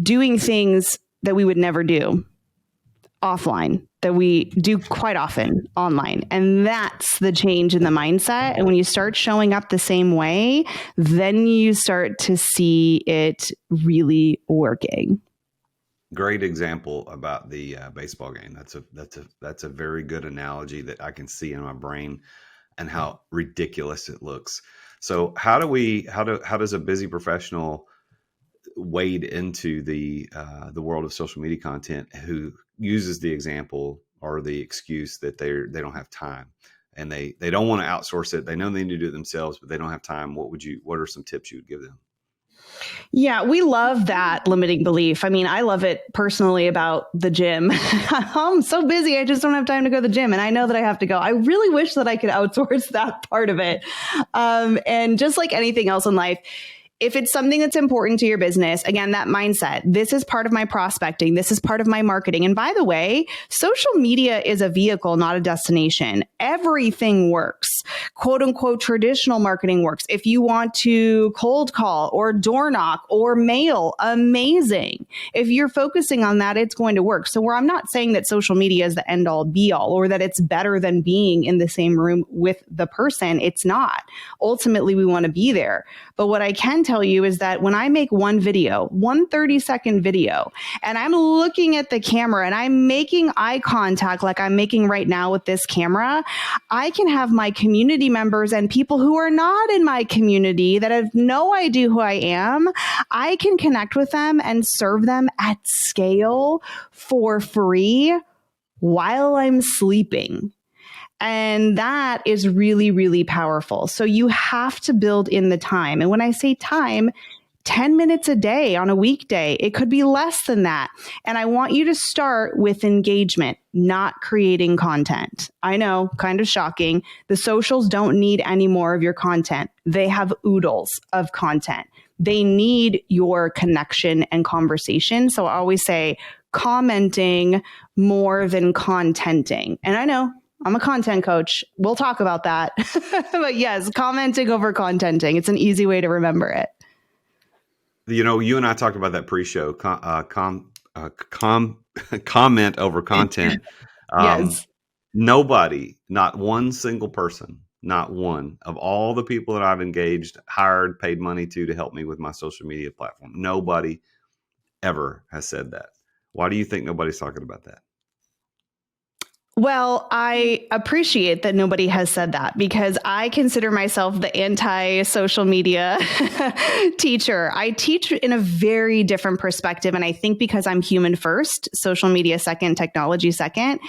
doing things that we would never do offline, that we do quite often online. And that's the change in the mindset. And when you start showing up the same way, then you start to see it really working. Great example about the baseball game. That's a very good analogy that I can see in my brain, and how ridiculous it looks. So how does a busy professional wade into the world of social media content who uses the example or the excuse that they don't have time and they don't want to outsource it? They know they need to do it themselves, but they don't have time. What are some tips you would give them? Yeah, we love that limiting belief. I mean, I love it personally about the gym. I'm so busy, I just don't have time to go to the gym. And I know that I have to go. I really wish that I could outsource that part of it. And just like anything else in life, if it's something that's important to your business, again, that mindset, this is part of my prospecting. This is part of my marketing. And by the way, social media is a vehicle, not a destination. Everything works. Quote unquote, traditional marketing works. If you want to cold call or door knock or mail, amazing. If you're focusing on that, it's going to work. So where I'm not saying that social media is the end all be all or that it's better than being in the same room with the person, it's not. Ultimately, we want to be there. But what I can tell you is that when I make one 30-second video, and I'm looking at the camera and I'm making eye contact like I'm making right now with this camera, I can have my community members and people who are not in my community that have no idea who I am. I can connect with them and serve them at scale for free while I'm sleeping. And that is really, really powerful. So you have to build in the time. And when I say time, 10 minutes a day on a weekday, it could be less than that. And I want you to start with engagement, not creating content. I know, kind of shocking. The socials don't need any more of your content. They have oodles of content. They need your connection and conversation. So I always say commenting more than contenting. And I know, I'm a content coach. We'll talk about that. But yes, commenting over contenting. It's an easy way to remember it. You know, you and I talked about that pre-show, comment over content. Yes. Nobody, not one single person, not one of all the people that I've engaged, hired, paid money to help me with my social media platform, nobody ever has said that. Why do you think nobody's talking about that? Well, I appreciate that nobody has said that because I consider myself the anti-social media teacher. I teach in a very different perspective. And I think because I'm human first, social media second, technology second.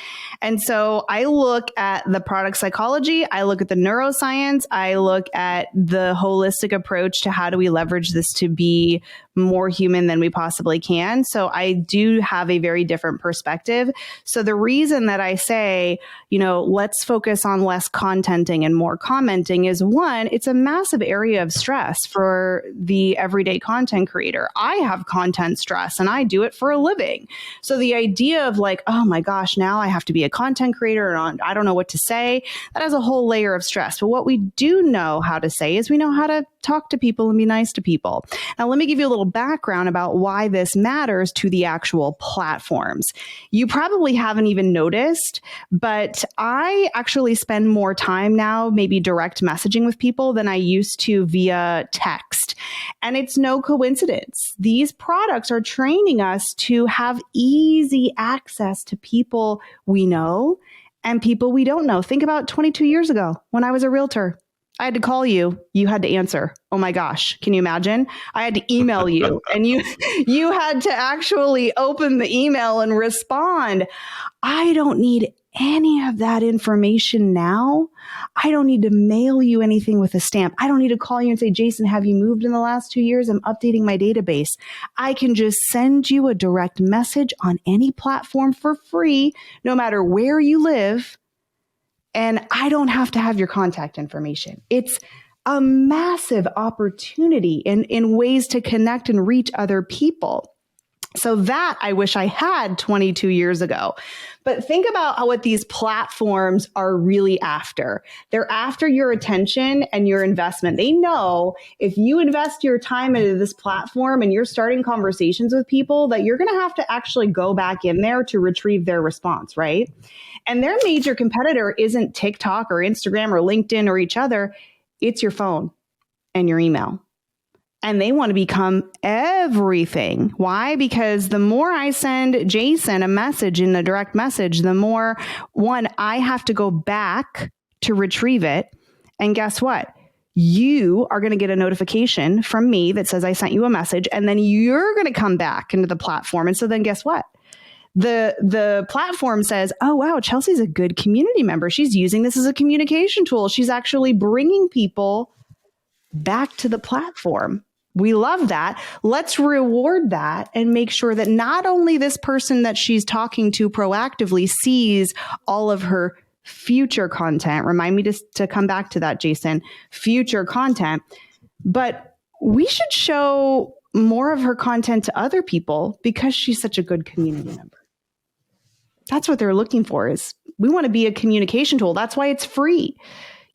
And so I look at the product psychology, I look at the neuroscience, I look at the holistic approach to how do we leverage this to be more human than we possibly can. So I do have a very different perspective. So the reason that I say, let's focus on less contenting and more commenting is one, it's a massive area of stress for the everyday content creator. I have content stress and I do it for a living. So the idea of like, oh my gosh, now I have to be a content creator and I don't know what to say, that has a whole layer of stress. But what we do know how to say is we know how to talk to people and be nice to people. Now, let me give you a little background about why this matters to the actual platforms. You probably haven't even noticed, but I actually spend more time now, maybe direct messaging with people than I used to via text. And it's no coincidence. These products are training us to have easy access to people we know and people we don't know. Think about 22 years ago when I was a realtor. I had to call you. You had to answer. Oh my gosh. Can you imagine? I had to email you and you had to actually open the email and respond. I don't need any of that information now. I don't need to mail you anything with a stamp. I don't need to call you and say, Jason, have you moved in the last 2 years? I'm updating my database. I can just send you a direct message on any platform for free, no matter where you live. And I don't have to have your contact information. It's a massive opportunity in ways to connect and reach other people. So that I wish I had 22 years ago. But think about what these platforms are really after. They're after your attention and your investment. They know if you invest your time into this platform and you're starting conversations with people that you're going to have to actually go back in there to retrieve their response, right? And their major competitor isn't TikTok or Instagram or LinkedIn or each other. It's your phone and your email. And they want to become everything. Why? Because the more I send Jason a message in a direct message, the more, one, I have to go back to retrieve it. And guess what? you are going to get a notification from me that says I sent you a message, and then you're going to come back into the platform. And so then guess what? The platform says, oh, wow, Chelsea's a good community member. She's using this as a communication tool. She's actually bringing people back to the platform. We love that. Let's reward that and make sure that not only this person that she's talking to proactively sees all of her future content. Remind me to come back to that, Jason. Future content. But we should show more of her content to other people because she's such a good community member. That's what they're looking for. Is we want to be a communication tool. That's why it's free.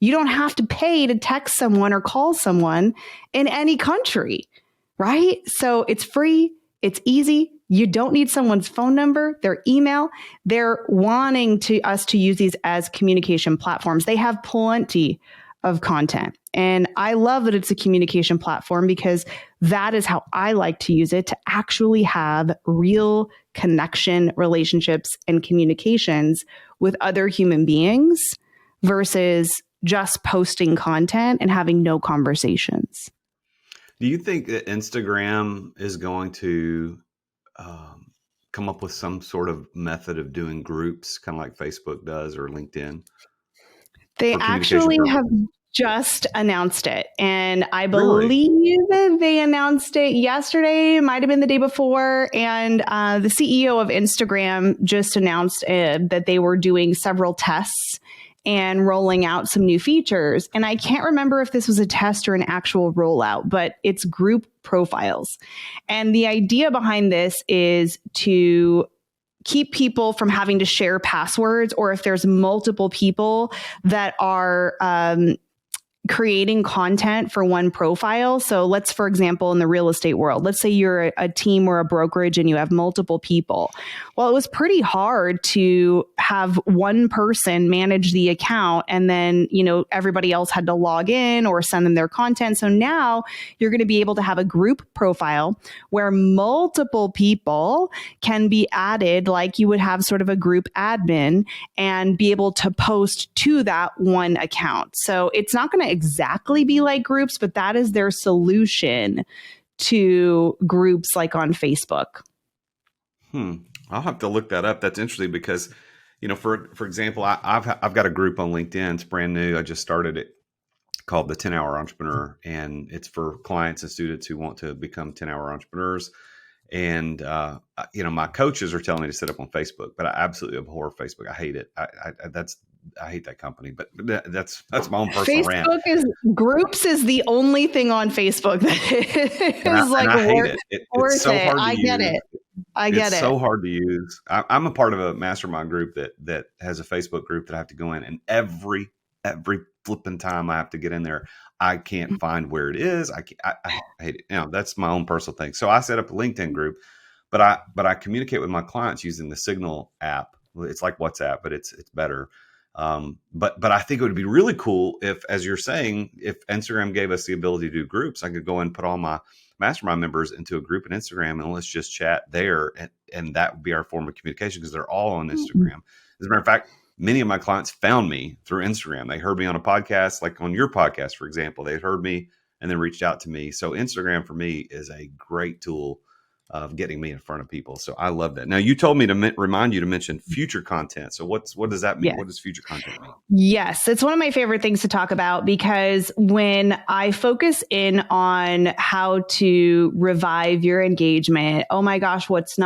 You don't have to pay to text someone or call someone in any country, right? So it's free. It's easy. You don't need someone's phone number, their email. They're wanting us to use these as communication platforms. They have plenty of content. And I love that it's a communication platform because that is how I like to use it, to actually have real connection, relationships, and communications with other human beings versus just posting content and having no conversations. Do you think that Instagram is going to come up with some sort of method of doing groups, kind of like Facebook does or LinkedIn? They actually have just announced it. And I believe that they announced it yesterday, might have been the day before. And the CEO of Instagram just announced that they were doing several tests and rolling out some new features. And I can't remember if this was a test or an actual rollout, but it's group profiles. And the idea behind this is to keep people from having to share passwords, or if there's multiple people that are creating content for one profile. So let's, for example, in the real estate world, let's say you're a team or a brokerage and you have multiple people. Well, it was pretty hard to have one person manage the account and then, everybody else had to log in or send them their content. So now you're going to be able to have a group profile where multiple people can be added, like you would have sort of a group admin, and be able to post to that one account. So it's not going to exactly be like groups, but that is their solution to groups like on Facebook. I'll have to look that up. That's interesting because, for example, I've got a group on LinkedIn. It's brand new. I just started it, called the 10-Hour Entrepreneur, and it's for clients and students who want to become 10-hour entrepreneurs. And my coaches are telling me to set up on Facebook, but I absolutely abhor Facebook. I hate it. I hate that company, but that's my own personal rant. Groups is the only thing on Facebook that is I hate it. It's so hard to use. I get it. It's so hard to use. I'm a part of a mastermind group that has a Facebook group that I have to go in, and every flipping time I have to get in there, I can't find where it is. I hate it. That's my own personal thing. So I set up a LinkedIn group, but I communicate with my clients using the Signal app. It's like WhatsApp, but it's better. But I think it would be really cool if, as you're saying, if Instagram gave us the ability to do groups, I could go and put all my mastermind members into a group in Instagram and let's just chat there. And that would be our form of communication because they're all on Instagram. As a matter of fact, many of my clients found me through Instagram. They heard me on a podcast, like on your podcast, for example. They heard me and then reached out to me. So Instagram for me is a great tool of getting me in front of people. So I love that. Now, you told me to remind you to mention future content. So what does that mean? Yes. What does future content mean? Yes, it's one of my favorite things to talk about because when I focus in on how to revive your engagement, oh my gosh, what's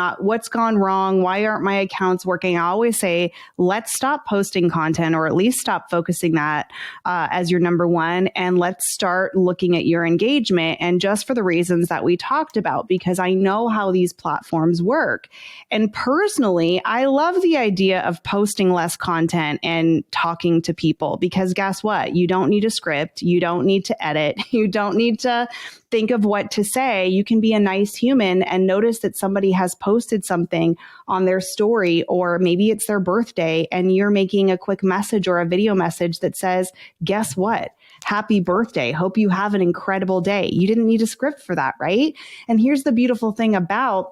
gone wrong? Why aren't my accounts working? I always say, let's stop posting content, or at least stop focusing that as your number one. And let's start looking at your engagement. And just for the reasons that we talked about, because I know how these platforms work. And personally, I love the idea of posting less content and talking to people because guess what? You don't need a script. You don't need to edit. You don't need to think of what to say. You can be a nice human and notice that somebody has posted something on their story, or maybe it's their birthday and you're making a quick message or a video message that says, guess what? Happy birthday. Hope you have an incredible day. You didn't need a script for that, right? And here's the beautiful thing about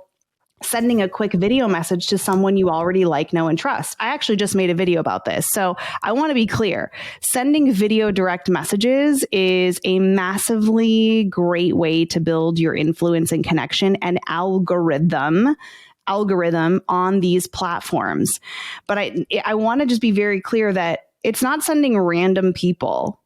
sending a quick video message to someone you already like, know, and trust. I actually just made a video about this. So I want to be clear. Sending video direct messages is a massively great way to build your influence and connection and algorithm on these platforms. But I want to just be very clear that it's not sending random people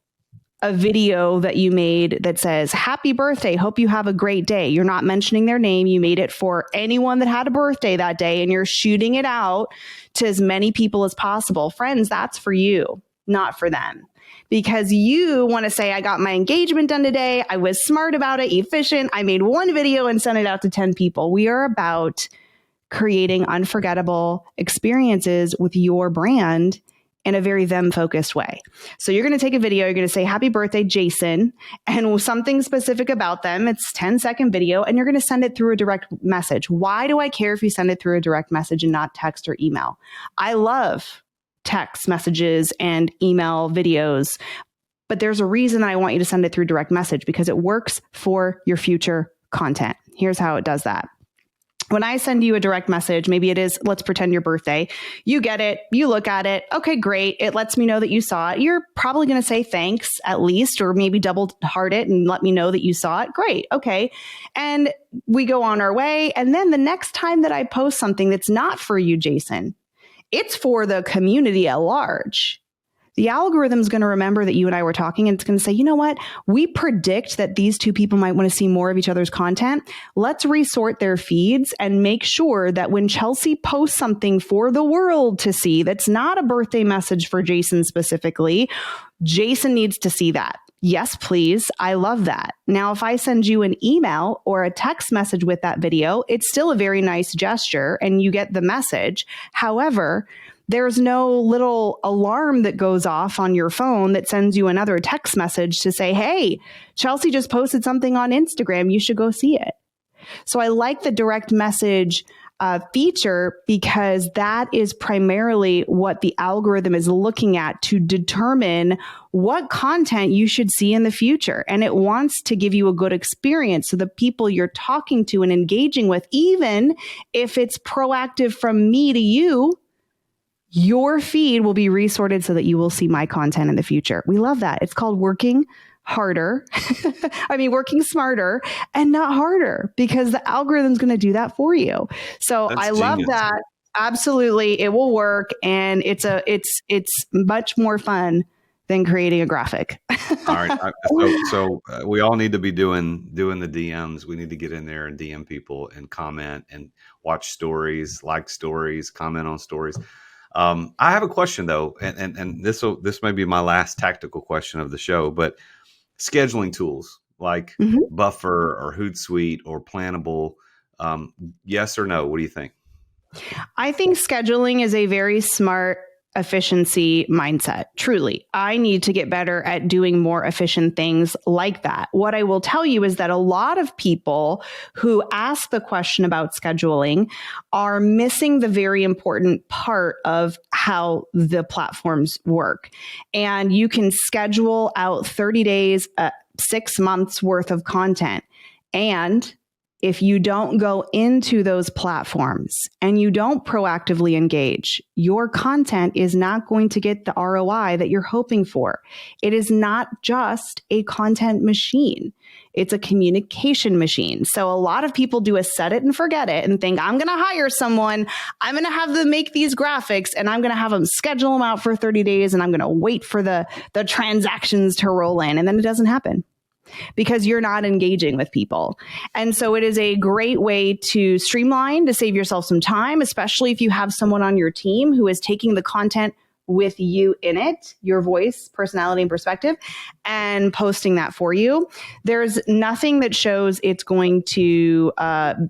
a video that you made that says, happy birthday, hope you have a great day. You're not mentioning their name. You made it for anyone that had a birthday that day, and you're shooting it out to as many people as possible. Friends, that's for you, not for them. Because you want to say, I got my engagement done today. I was smart about it, efficient. I made one video and sent it out to 10 people. We are about creating unforgettable experiences with your brand in a very them-focused way. So you're going to take a video, you're going to say, happy birthday, Jason, and something specific about them. It's 10-second video, and you're going to send it through a direct message. Why do I care if you send it through a direct message and not text or email? I love text messages and email videos, but there's a reason that I want you to send it through direct message, because it works for your future content. Here's how it does that. When I send you a direct message, maybe it is, let's pretend your birthday, you get it, you look at it, okay, great. It lets me know that you saw it. You're probably going to say thanks at least, or maybe double heart it and let me know that you saw it. Great. Okay. And we go on our way. And then the next time that I post something that's not for you, Jason, it's for the community at large. The algorithm is going to remember that you and I were talking, and it's going to say, you know what? We predict that these two people might want to see more of each other's content. Let's resort their feeds and make sure that when Chelsea posts something for the world to see, that's not a birthday message for Jason specifically, Jason needs to see that. Yes, please. I love that. Now, if I send you an email or a text message with that video, it's still a very nice gesture and you get the message. However, there's no little alarm that goes off on your phone that sends you another text message to say, hey, Chelsea just posted something on Instagram. You should go see it. So I like the direct message feature, because that is primarily what the algorithm is looking at to determine what content you should see in the future. And it wants to give you a good experience. So the people you're talking to and engaging with, even if it's proactive from me to you, your feed will be resorted so that you will see my content in the future. We love that. It's called working harder. Working smarter and not harder, because the algorithm's going to do that for you. So I love that. Absolutely. It will work. And it's much more fun than creating a graphic. All right. So we all need to be doing the DMs. We need to get in there and DM people and comment and watch stories, like stories, comment on stories. I have a question though, and this may be my last tactical question of the show, but scheduling tools like Buffer or Hootsuite or Plannable, yes or no? What do you think? I think scheduling is a very smart efficiency mindset. Truly, I need to get better at doing more efficient things like that. What I will tell you is that a lot of people who ask the question about scheduling are missing the very important part of how the platforms work. And you can schedule out 30 days, 6 months worth of content. And if you don't go into those platforms and you don't proactively engage, your content is not going to get the ROI that you're hoping for. It is not just a content machine. It's a communication machine. So a lot of people do a set it and forget it and think, I'm going to hire someone. I'm going to have them make these graphics and I'm going to have them schedule them out for 30 days and I'm going to wait for the transactions to roll in. And then it doesn't happen, because you're not engaging with people. And so it is a great way to streamline, to save yourself some time, especially if you have someone on your team who is taking the content with you in it, your voice, personality, and perspective, and posting that for you. There's nothing that shows it's going to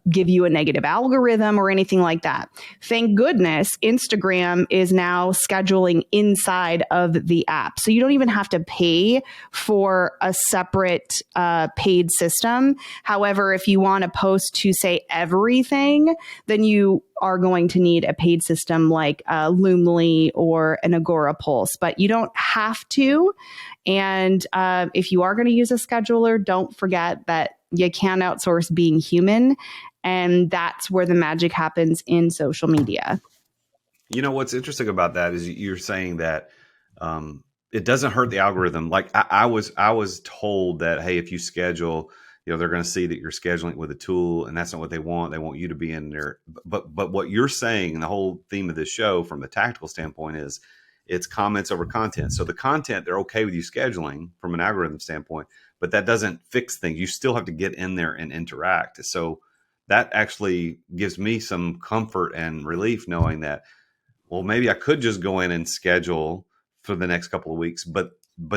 give you a negative algorithm or anything like that. Thank goodness Instagram is now scheduling inside of the app. So you don't even have to pay for a separate paid system. However, if you want to post to say everything, then you are going to need a paid system like Loomly or an Agora Pulse, but you don't have to. And if you are going to use a scheduler, don't forget that you can outsource being human And that's where the magic happens in social media. You know, what's interesting about that is you're saying that it doesn't hurt the algorithm. Like I was told that, hey, if you schedule, they're going to see that you're scheduling with a tool, and that's not what they want. They want you to be in there. But what you're saying, and the whole theme of this show from the tactical standpoint is it's comments over content. So the content, they're okay with you scheduling from an algorithm standpoint, but that doesn't fix things. You still have to get in there and interact. So that actually gives me some comfort and relief knowing that, well, maybe I could just go in and schedule for the next couple of weeks, but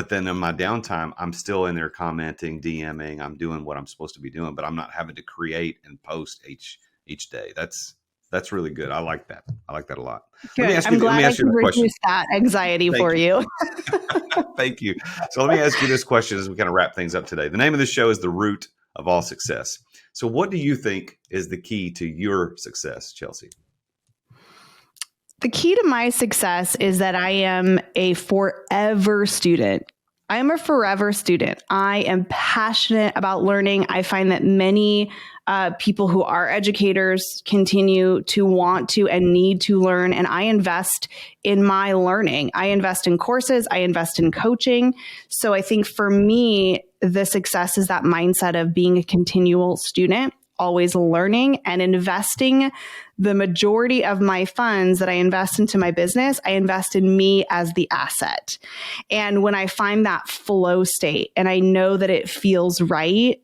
then in my downtime, I'm still in there commenting, DMing, I'm doing what I'm supposed to be doing, but I'm not having to create and post each day. That's really good. I like that. I like that a lot. Good. I'm glad I could reduce that anxiety for you. Thank you. So let me ask you this question as we kind of wrap things up today. The name of the show is The Root of All Success. So what do you think is the key to your success, Chelsea? The key to my success is that I am a forever student. I am a forever student. I am passionate about learning. I find that many people who are educators continue to want to and need to learn. And I invest in my learning. I invest in courses. I invest in coaching. So I think for me, the success is that mindset of being a continual student, always learning and investing the majority of my funds that I invest into my business, I invest in me as the asset. And when I find that flow state and I know that it feels right,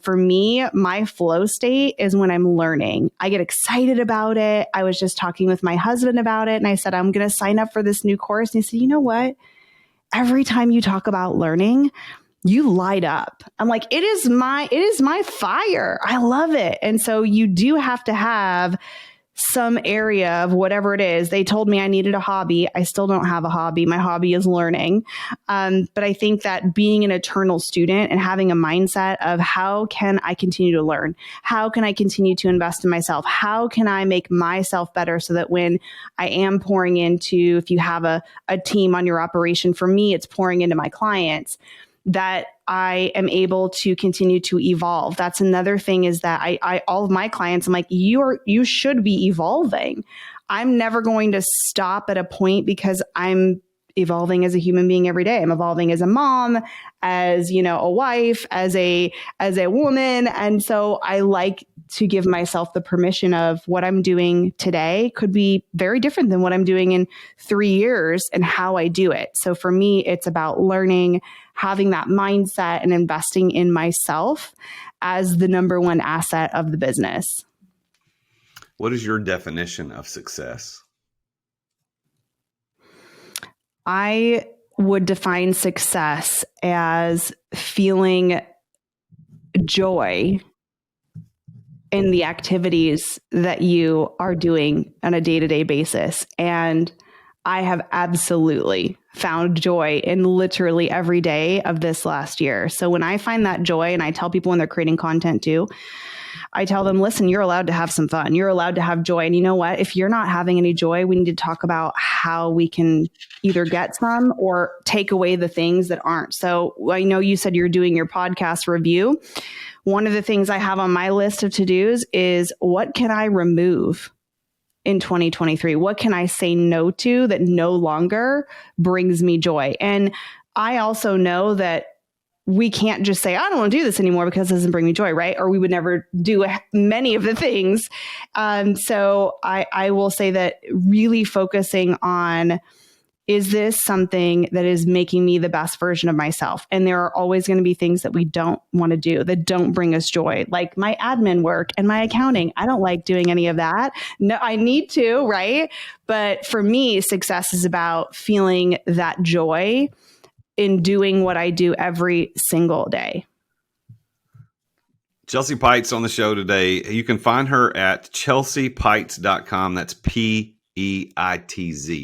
for me, my flow state is when I'm learning. I get excited about it. I was just talking with my husband about it and I said, I'm going to sign up for this new course. And he said, you know what? Every time you talk about learning, you light up. I'm like, it is my fire. I love it. And so you do have to have some area of whatever it is. They told me I needed a hobby. I still don't have a hobby. My hobby is learning. But I think that being an eternal student and having a mindset of how can I continue to learn? How can I continue to invest in myself? How can I make myself better so that when I am pouring into, if you have a team on your operation, for me, it's pouring into my clients, that I am able to continue to evolve. That's another thing is that I all of my clients, I'm like, you should be evolving. I'm never going to stop at a point because I'm evolving as a human being every day. I'm evolving as a mom, as, a wife, as a woman. And so I like to give myself the permission of what I'm doing today could be very different than what I'm doing in 3 years and how I do it. So for me, it's about learning, having that mindset and investing in myself as the number one asset of the business. What is your definition of success? I would define success as feeling joy in the activities that you are doing on a day-to-day basis. And I have absolutely found joy in literally every day of this last year. So when I find that joy, and I tell people when they're creating content too, I tell them, listen, you're allowed to have some fun. You're allowed to have joy. And you know what? If you're not having any joy, we need to talk about how we can either get some or take away the things that aren't. So I know you said you're doing your podcast review. One of the things I have on my list of to-dos is what can I remove in 2023? What can I say no to that no longer brings me joy? And I also know that we can't just say, I don't want to do this anymore because it doesn't bring me joy, right? Or we would never do many of the things. So I will say that really focusing on, is this something that is making me the best version of myself? And there are always going to be things that we don't want to do, that don't bring us joy, like my admin work and my accounting. I don't like doing any of that. No, I need to, right? But for me, success is about feeling that joy in doing what I do every single day. Chelsea Pietz on the show today. You can find her at chelseapietz.com. That's P-E-I-T-Z.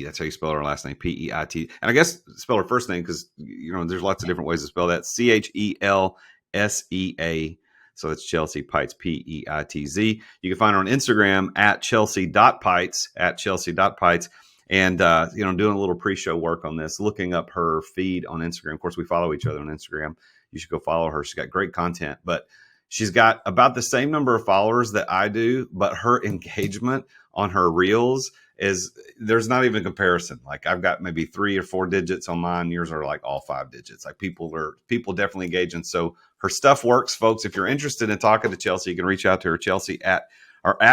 That's how you spell her last name, P-E-I-T. And I guess spell her first name because, there's lots of different ways to spell that. C-H-E-L-S-E-A. So it's Chelsea Pietz, P-E-I-T-Z. You can find her on Instagram at chelsea.pietz, And, doing a little pre-show work on this, looking up her feed on Instagram. Of course, we follow each other on Instagram. You should go follow her. She's got great content. But, She's got about the same number of followers that I do, but her engagement on her reels there's not even a comparison. Like I've got maybe 3 or 4 digits on mine. Yours are like all 5 digits. Like people definitely engaging. So her stuff works, folks. If you're interested in talking to Chelsea, you can reach out to her, Chelsea at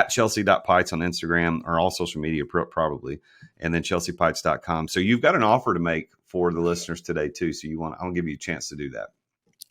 chelsea.pietz on Instagram or all social media probably, and then chelseapietz.com. So you've got an offer to make for the listeners today too. So I'll give you a chance to do that.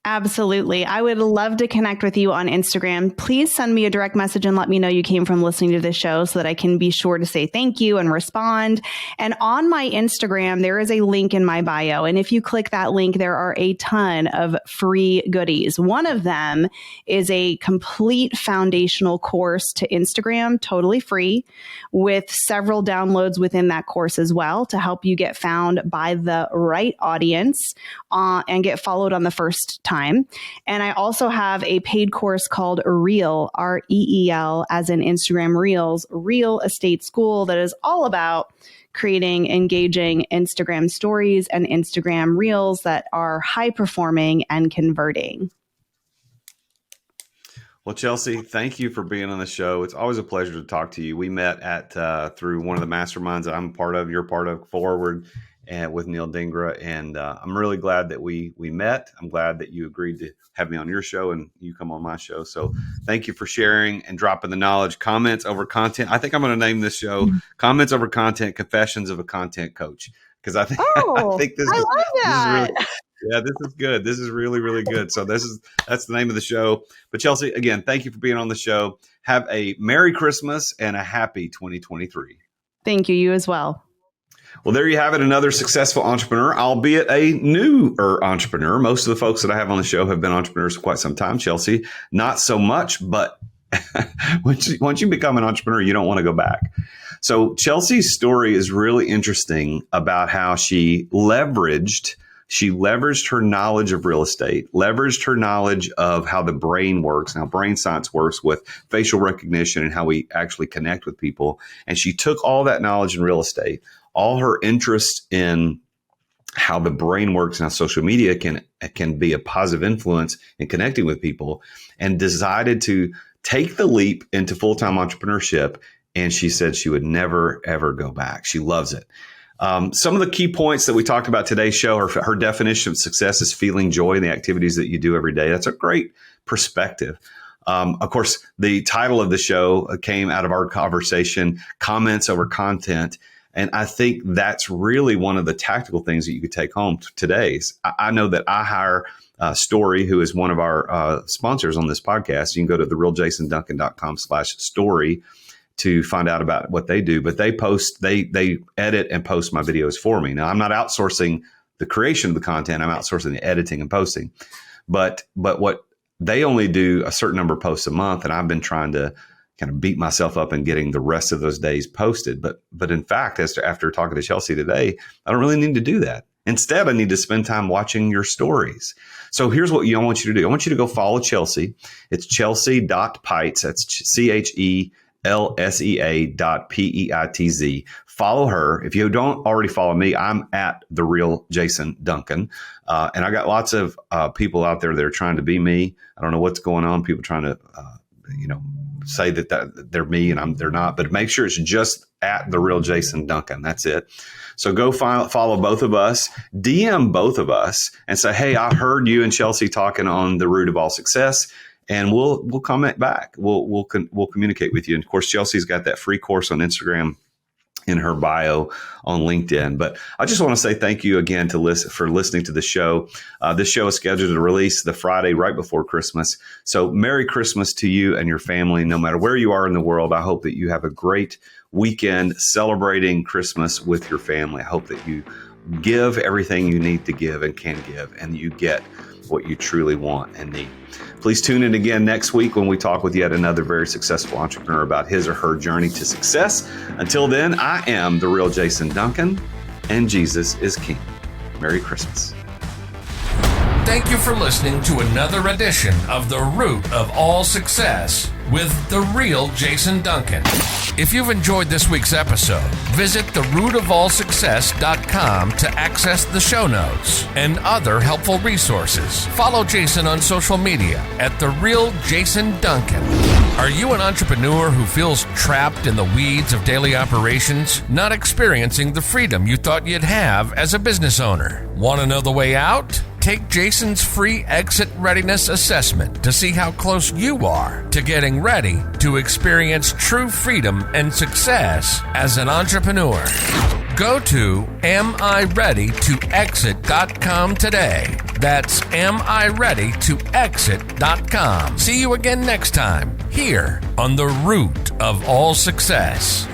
Absolutely. I would love to connect with you on Instagram. Please send me a direct message and let me know you came from listening to this show so that I can be sure to say thank you and respond. And on my Instagram, there is a link in my bio. And if you click that link, there are a ton of free goodies. One of them is a complete foundational course to Instagram, totally free, with several downloads within that course as well to help you get found by the right audience and get followed on the first time. And I also have a paid course called Reel, REEL, as in Instagram Reels, Real Estate School, that is all about creating engaging Instagram stories and Instagram Reels that are high performing and converting. Well, Chelsea, thank you for being on the show. It's always a pleasure to talk to you. We met through one of the masterminds that I'm part of, you're part of, Forward, and with Neil Dingra. And I'm really glad that we met. I'm glad that you agreed to have me on your show and you come on my show. So thank you for sharing and dropping the knowledge. Comments over content. I think I'm going to name this show Comments Over Content, Confessions of a Content Coach. Because I think, love that. This is really, yeah, this is good. This is really, really good. So that's the name of the show. But Chelsea, again, thank you for being on the show. Have a Merry Christmas and a happy 2023. Thank you. You as well. Well, there you have it. Another successful entrepreneur, albeit a newer entrepreneur. Most of the folks that I have on the show have been entrepreneurs for quite some time. Chelsea, not so much, but once you become an entrepreneur, you don't want to go back. So Chelsea's story is really interesting about how she leveraged her knowledge of real estate, leveraged her knowledge of how the brain works and how brain science works with facial recognition and how we actually connect with people. And she took all that knowledge in real estate, all her interest in how the brain works and how social media can be a positive influence in connecting with people, and decided to take the leap into full-time entrepreneurship. And she said she would never, ever go back. She loves it. Some of the key points that we talked about today's show, her definition of success is feeling joy in the activities that you do every day. That's a great perspective. Of course, the title of the show came out of our conversation, Comments Over Content. And I think that's really one of the tactical things that you could take home today. I know that I hire Story, who is one of our sponsors on this podcast. You can go to therealjasonduncan.com/story to find out about what they do. But they edit and post my videos for me. Now, I'm not outsourcing the creation of the content. I'm outsourcing the editing and posting. But what they only do a certain number of posts a month, and I've been trying to kind of beat myself up and getting the rest of those days posted. But in fact, after talking to Chelsea today, I don't really need to do that. Instead, I need to spend time watching your stories. So here's what I want you to do. I want you to go follow Chelsea. It's chelsea.pietz. That's CHELSEA.PEITZ. Follow her. If you don't already follow me, I'm at The Real Jason Duncan. And I got lots of people out there that are trying to be me. I don't know what's going on. People trying to, say that they're me and they're not, but make sure it's just at The Real Jason Duncan. That's it. So go follow both of us, DM both of us and say, hey, I heard you and Chelsea talking on The Root of All Success. And we'll comment back. We'll communicate with you. And of course, Chelsea's got that free course on Instagram in her bio on LinkedIn. But I just want to say thank you again for listening to the show. This show is scheduled to release the Friday right before Christmas. So Merry Christmas to you and your family, no matter where you are in the world. I hope that you have a great weekend celebrating Christmas with your family. I hope that you give everything you need to give and can give, and you get what you truly want and need. Please tune in again next week when we talk with yet another very successful entrepreneur about his or her journey to success. Until then, I am The Real Jason Duncan, and Jesus is King. Merry Christmas. Thank you for listening to another edition of The Root of All Success with The Real Jason Duncan. If you've enjoyed this week's episode, visit therootofallsuccess.com to access the show notes and other helpful resources. Follow Jason on social media at @TheRealJasonDuncan. Are you an entrepreneur who feels trapped in the weeds of daily operations, not experiencing the freedom you thought you'd have as a business owner? Want to know the way out? Take Jason's free exit readiness assessment to see how close you are to getting ready to experience true freedom and success as an entrepreneur. Go to amireadytoexit.com today. That's amireadytoexit.com. See you again next time here on The Root of All Success.